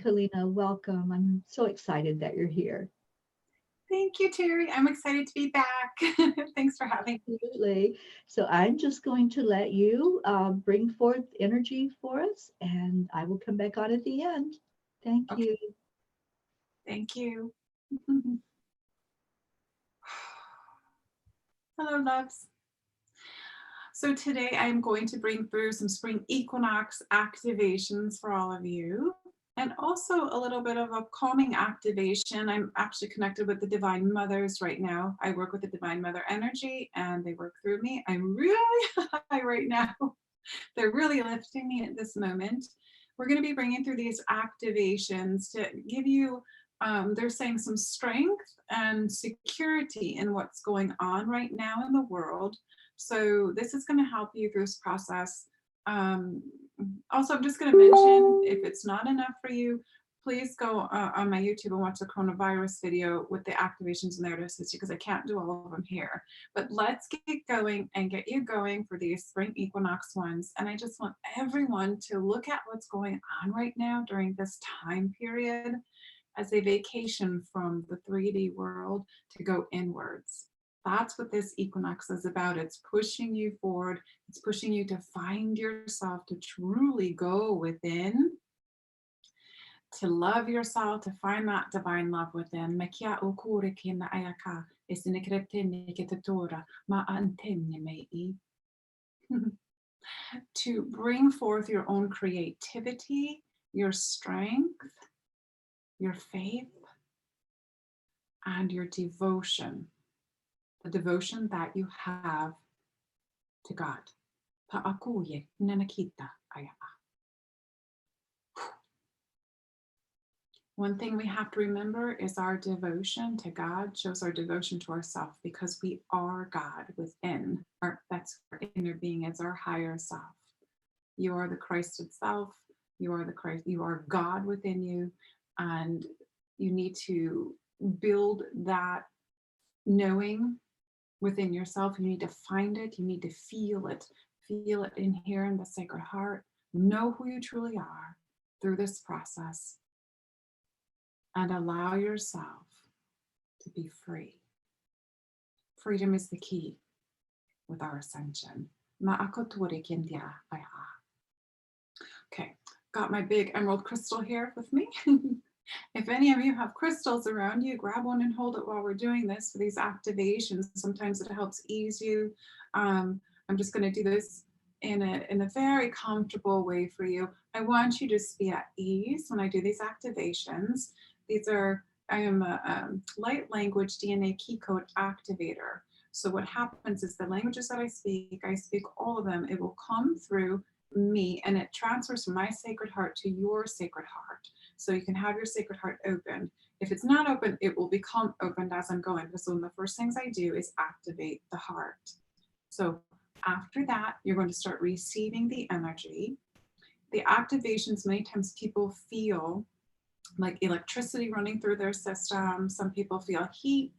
Kalina, welcome. I'm so excited that you're here. Thank you, Terry. I'm excited to be back. Thanks for having me. Absolutely. So I'm just going to let you bring forth energy for us, and I will come back on at the end. Thank you. Thank you. Hello, loves. So today I'm going to bring through some spring equinox activations for all of you, and also a little bit of a calming activation. I'm actually connected with the Divine Mothers right now. I work with the Divine Mother energy and they work through me. I'm really high right now. They're really lifting me at this moment. We're going to be bringing through these activations to give you, they're saying, some strength and security in what's going on right now in the world. So this is going to help you through this process. Also, I'm just going to mention, if it's not enough for you, please go on my YouTube and watch the coronavirus video with the activations in there to assist you, because I can't do all of them here. But let's get going and get you going for these spring equinox ones. And I just want everyone to look at what's going on right now during this time period as a vacation from the 3D world to go inwards. That's what this equinox is about. It's pushing you forward. It's pushing you to find yourself, to truly go within, to love yourself, to find that divine love within. To bring forth your own creativity, your strength, your faith, and your devotion. The devotion that you have to God. One thing we have to remember is our devotion to God shows our devotion to ourselves, because we are God within. That's our inner being, is our higher self. You are the Christ itself. You are the Christ. You are God within you, and you need to build that knowing within yourself. You need to find it. You need to feel it. Feel it in here in the Sacred Heart. Know who you truly are through this process, and allow yourself to be free. Freedom is the key with our ascension. Okay, got my big emerald crystal here with me. If any of you have crystals around you, grab one and hold it while we're doing this for these activations. Sometimes it helps ease you. I'm just going to do this in a very comfortable way for you. I want you to just be at ease when I do these activations. I am a light language DNA key code activator. So what happens is the languages that I speak all of them. It will come through me and it transfers from my sacred heart to your sacred heart. So you can have your sacred heart open. If it's not open, it will become opened as I'm going. So one of the first things I do is activate the heart. So after that, you're going to start receiving the energy. The activations, many times people feel like electricity running through their system. Some people feel heat.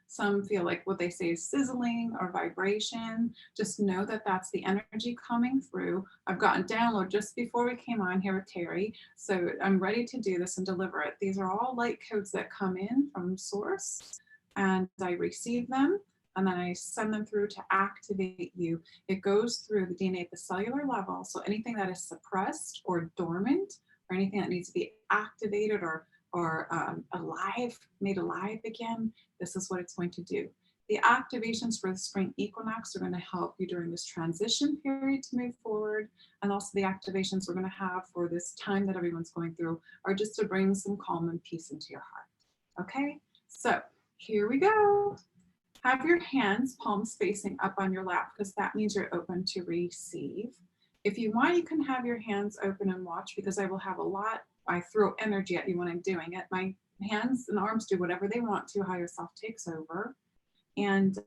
Some feel like what they say is sizzling or vibration. Just know that that's the energy coming through. I've gotten download just before we came on here with Terry. So I'm ready to do this and deliver it. These are all light codes that come in from source and I receive them and then I send them through to activate you. It goes through the DNA at the cellular level. So anything that is suppressed or dormant or anything that needs to be activated or alive, made alive again, this is what it's going to do. The activations for the spring equinox are going to help you during this transition period to move forward. And also the activations we're going to have for this time that everyone's going through are just to bring some calm and peace into your heart. Okay, so here we go. Have your hands, palms facing up on your lap because that means you're open to receive. If you want, you can have your hands open and watch because I will have a lot. I throw energy at you when I'm doing it. My hands and arms do whatever they want to, higher self takes over. And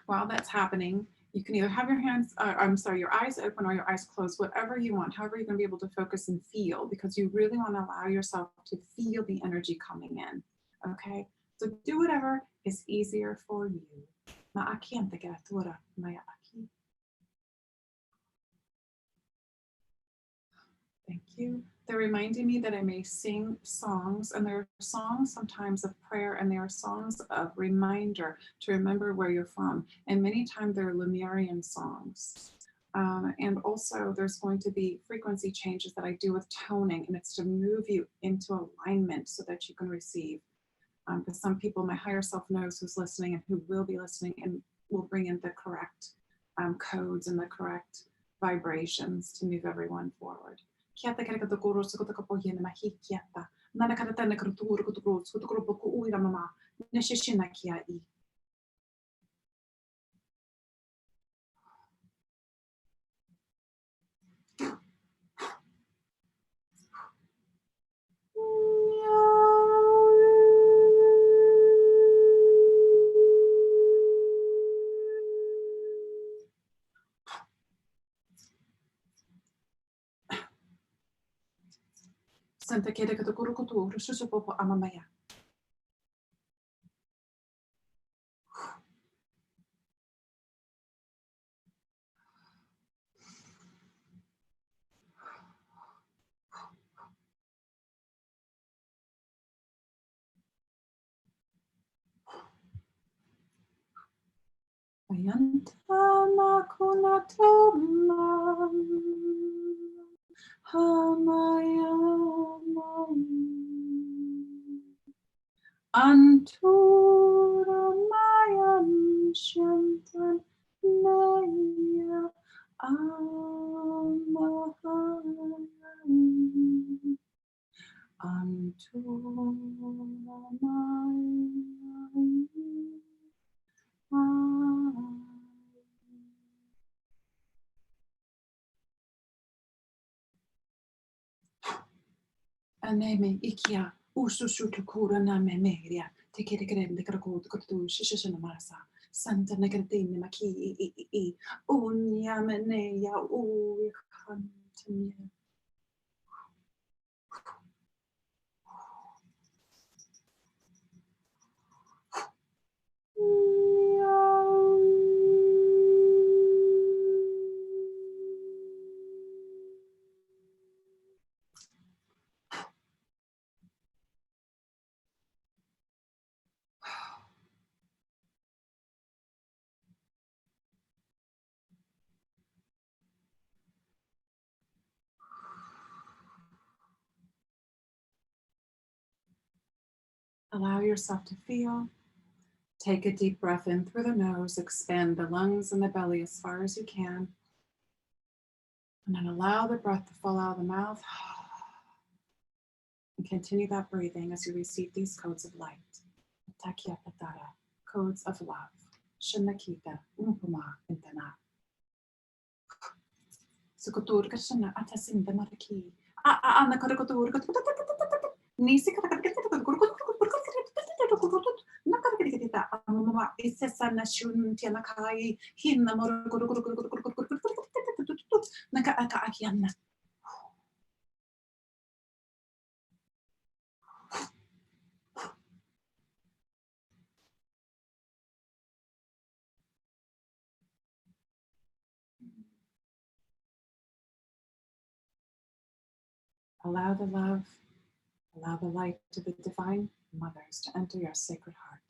while that's happening, you can either have your your eyes open or your eyes closed, whatever you want, however you're going to be able to focus and feel, because you really want to allow yourself to feel the energy coming in. Okay, so do whatever is easier for you. Thank you. They're reminding me that I may sing songs, and there are songs sometimes of prayer, and there are songs of reminder to remember where you're from. And many times they're Lemurian songs. And also there's going to be frequency changes that I do with toning, and it's to move you into alignment so that you can receive. Because some people, my higher self knows who's listening and who will be listening and will bring in the correct codes and the correct vibrations to move everyone forward. Kiata kere kato koro suko to kapo yene mahi kiata. Nana kata tana kato turu kato koro suko to koro poku uira mama. Neshishina kia I. Santa kere kato koro koto rususu popo amamaya. Ayantama kunatomam hamayamam anturamayam shantan naya amahayam anturamayam. Aneme ikia usushutukura na memeria tekere krende krakoto kotu shishana masa santa negatine maki I unya mene ya u kantamye. Allow yourself to feel. Take a deep breath in through the nose, expand the lungs and the belly as far as you can. And then allow the breath to fall out of the mouth. And continue that breathing as you receive these codes of light. Takia Patara, codes of love. Shanakita, Umpuma, Intana. Sukotur Kashana, Atasin, the Maraki. Anna Karakotur, Nisi Nakarikita, Amama, Isesana Shun, Tianakai, Hinna Naka Akiana. Allow the love, allow the light of the divine mothers to enter your sacred heart.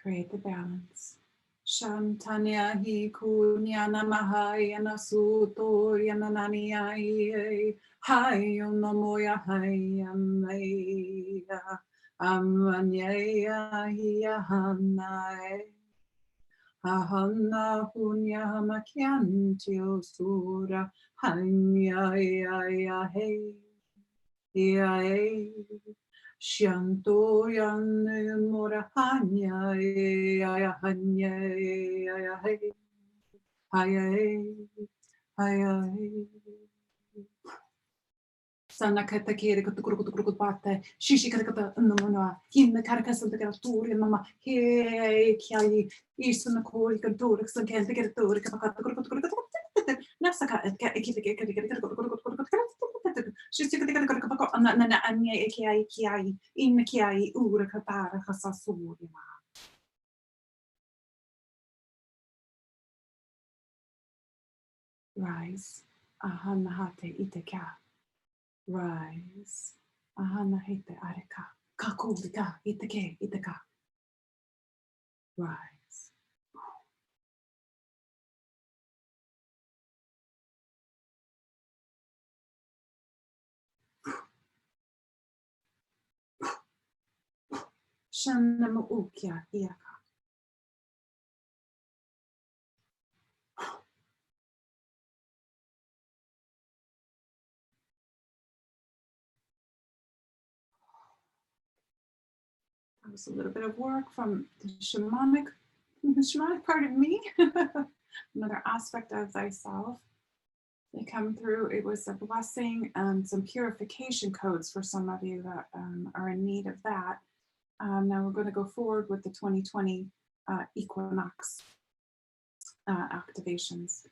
Create the balance. Shantanya hi kunya namaha yana suto yana naniya hayo namoya hayamaya amanyaya hiya hanai ahana hunya hamakyantyo sura hanya ya hey ya hey Shanto yan morahanya ya hanya ya hey haya Sana kata kere kata kuru pate shishi kata namana hinna karakasan ta karaturi mama he kyai isuna koi kantur san kan ta karaturi kata kuru nasa ka shishi kata na anya kyai in kyai ura katara hasasuri ma rise ahanahate iteka rise ahanahete areka kakulika iteka rise shannamu ukya iaka That was a little bit of work from the shamanic part of me, another aspect of thyself. They come through, it was a blessing and some purification codes for some of you that are in need of that. Now we're going to go forward with the 2020 equinox activations.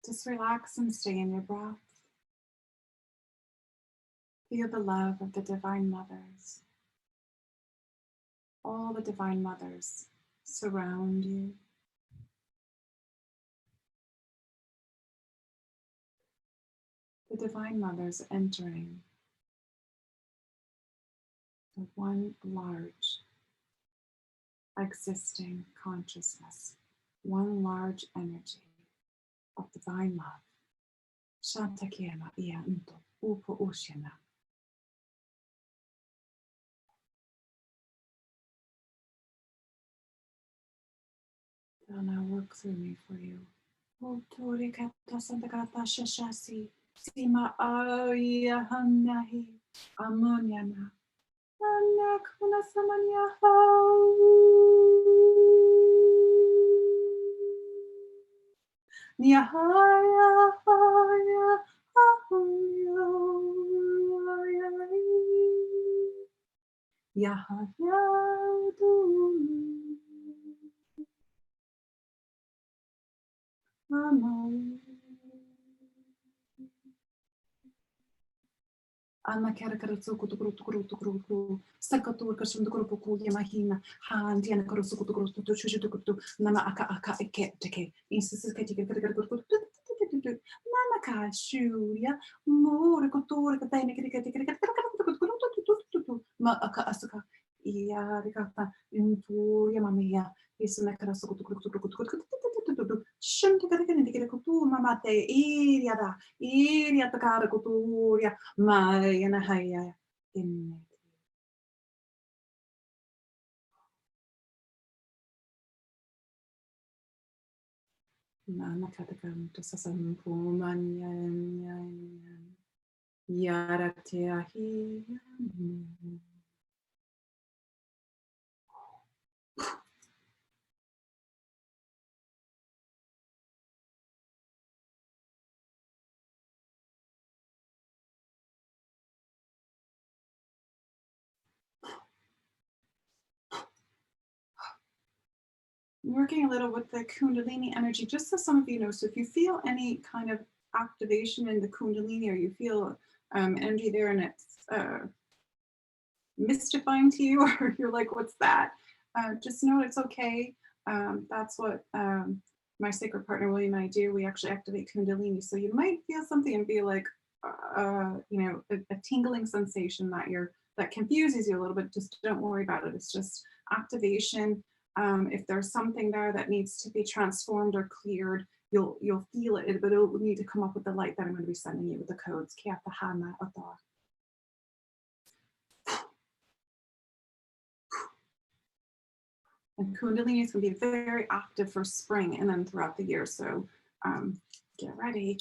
Just relax and stay in your breath. Feel the love of the Divine Mothers. All the Divine Mothers surround you. The Divine Mothers entering the one large existing consciousness, one large energy of divine love. Shantakema ia nto upo ushena. They'll now work through me for you. Tori kata santa kata shashasi. Sima aia hanahi. Amonyana. Anak kuna samanya hau. Nyahaya haya ahuya. Yahaya du. Mama. Anna karakarasu kutukurutukurutukurutu. Sakatu kashundukurupuku yamahina. Han diana karusu kutukurutu chuchutukurutu. Nama aka aka eke teke. Insisukati karakarakurutu. Nama ka shuya. Mure kutura katene kirikati. Ma aka asuka. Iya rikata. Intu yamamiya. Isuna karasu kutukurutu. Shunta karakarakutu mamate. Iriada. Iriata karakuturia. Maya haya in Nana katakam to sasam pumanyan yarateahi. Working a little with the Kundalini energy, just so some of you know, so if you feel any kind of activation in the Kundalini or you feel energy there and it's mystifying to you or you're like, what's that? Just know it's okay. That's what my sacred partner William and I do. We actually activate Kundalini. So you might feel something and be like, you know, a tingling sensation that confuses you a little bit. Just don't worry about it. It's just activation. If there's something there that needs to be transformed or cleared, you'll feel it, but it'll need to come up with the light that I'm going to be sending you with the codes. And Kundalini is going to be very active for spring and then throughout the year. So get ready.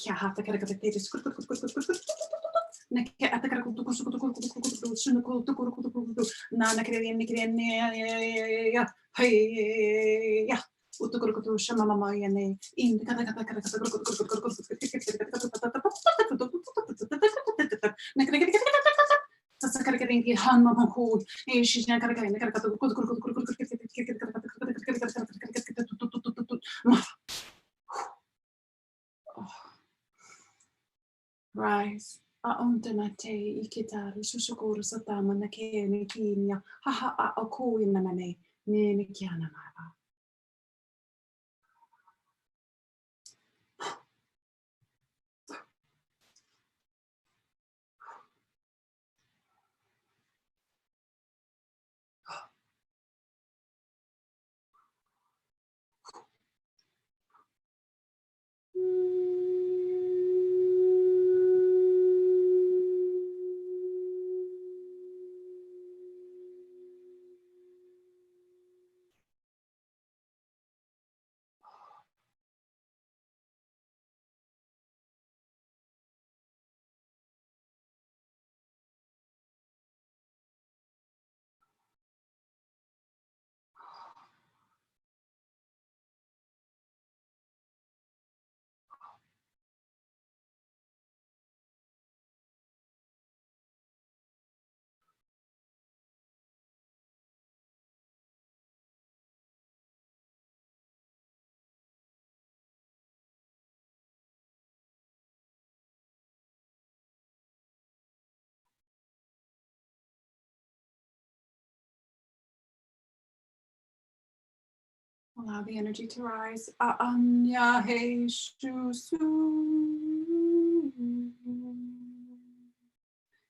Rise. Aontanate ikitaru sushukuru satama nake nikinya haha a okuya namane ne nikiana maba. Allow the energy to rise. Anya he shu su.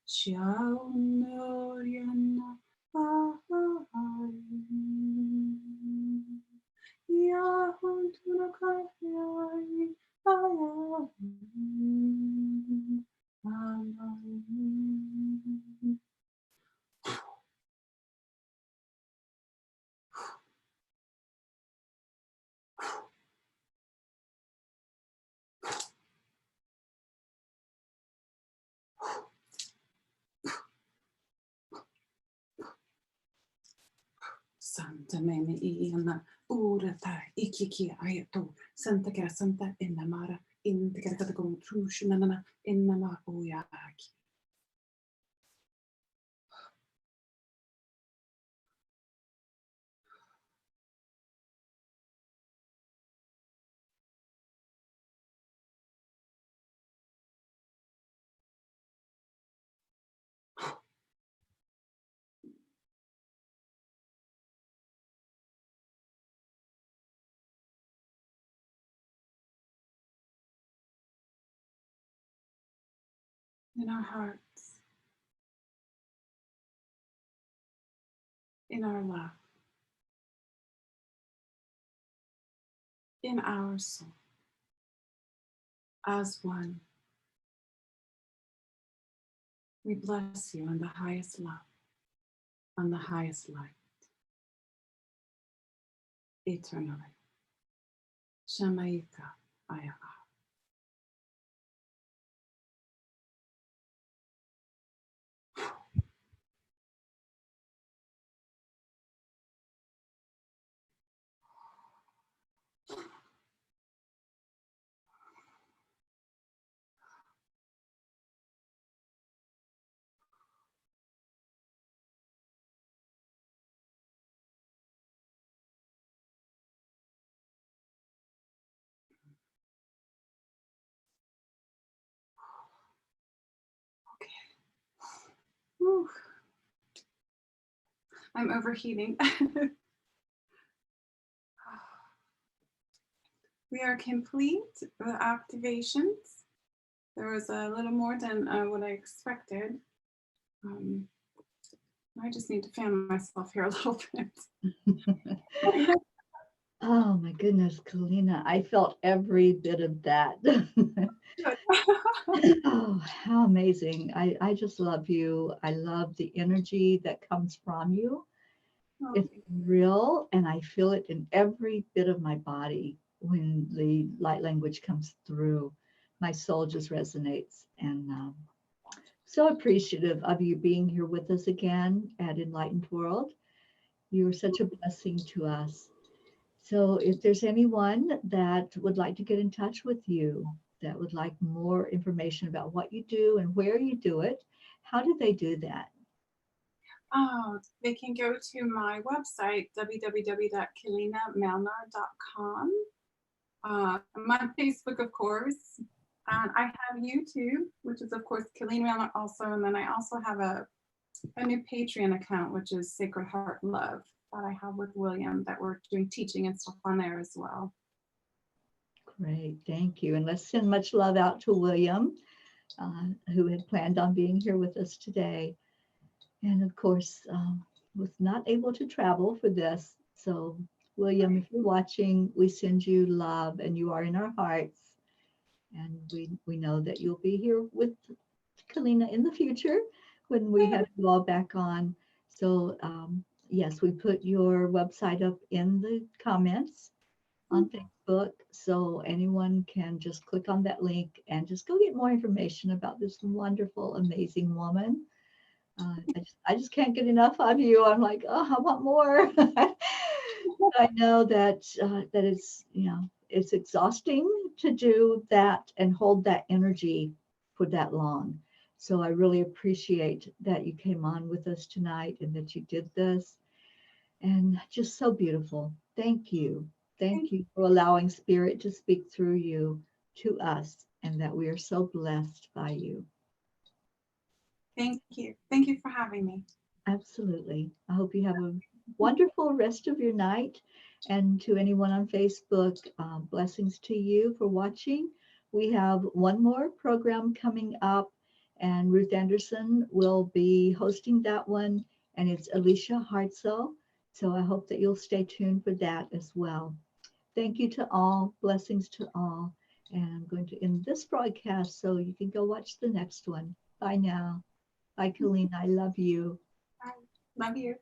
Xiao no yana ai. Ya huntuna kai ai. Santa mene iana urata ikiki ayato Santa kera Santa inamara in the kata trushinana inama uyaki. in our hearts, in our love, in our soul, as one. We bless you on the highest love, on the highest light, eternally. Shamaika Aya. Whew. I'm overheating. We are complete with activations. There was a little more than what I expected. I just need to fan myself here a little bit. Oh my goodness, Kalina, I felt every bit of that. Oh, how amazing. I just love you. I love the energy that comes from you. Oh, It's real, and I feel it in every bit of my body when the light language comes through. My soul just resonates, and so appreciative of you being here with us again at Enlightened World. You are such a blessing to us. So if there's anyone that would like to get in touch with you, that would like more information about what you do and where you do it, how do they do that? Oh, they can go to my website, www.kalinamelnar.com. I'm on Facebook, of course, and I have YouTube, which is, of course, Kalina Melnar also, and then I also have a new Patreon account, which is Sacred Heart Love, that I have with William, that we're doing teaching and stuff on there as well. Great, thank you. And let's send much love out to William, who had planned on being here with us today. And of course, was not able to travel for this. So William, if you're watching, we send you love, and you are in our hearts. And we know that you'll be here with Kalina in the future when we have you all back on. So yes, we put your website up in the comments on Facebook, so anyone can just click on that link and just go get more information about this wonderful, amazing woman. I just can't get enough of you. I'm like, oh, I want more. I know that that it's, you know, it's exhausting to do that and hold that energy for that long. So I really appreciate that you came on with us tonight and that you did this. And just so beautiful. Thank you. Thank you for allowing Spirit to speak through you to us, and that we are so blessed by you. Thank you. Thank you for having me. Absolutely. I hope you have a wonderful rest of your night. And to anyone on Facebook, blessings to you for watching. We have one more program coming up, and Ruth Anderson will be hosting that one, and it's Alicia Hartzell. So I hope that you'll stay tuned for that as well. Thank you to all. Blessings to all. And I'm going to end this broadcast so you can go watch the next one. Bye now. Bye, Colleen. I love you. Bye. Love you.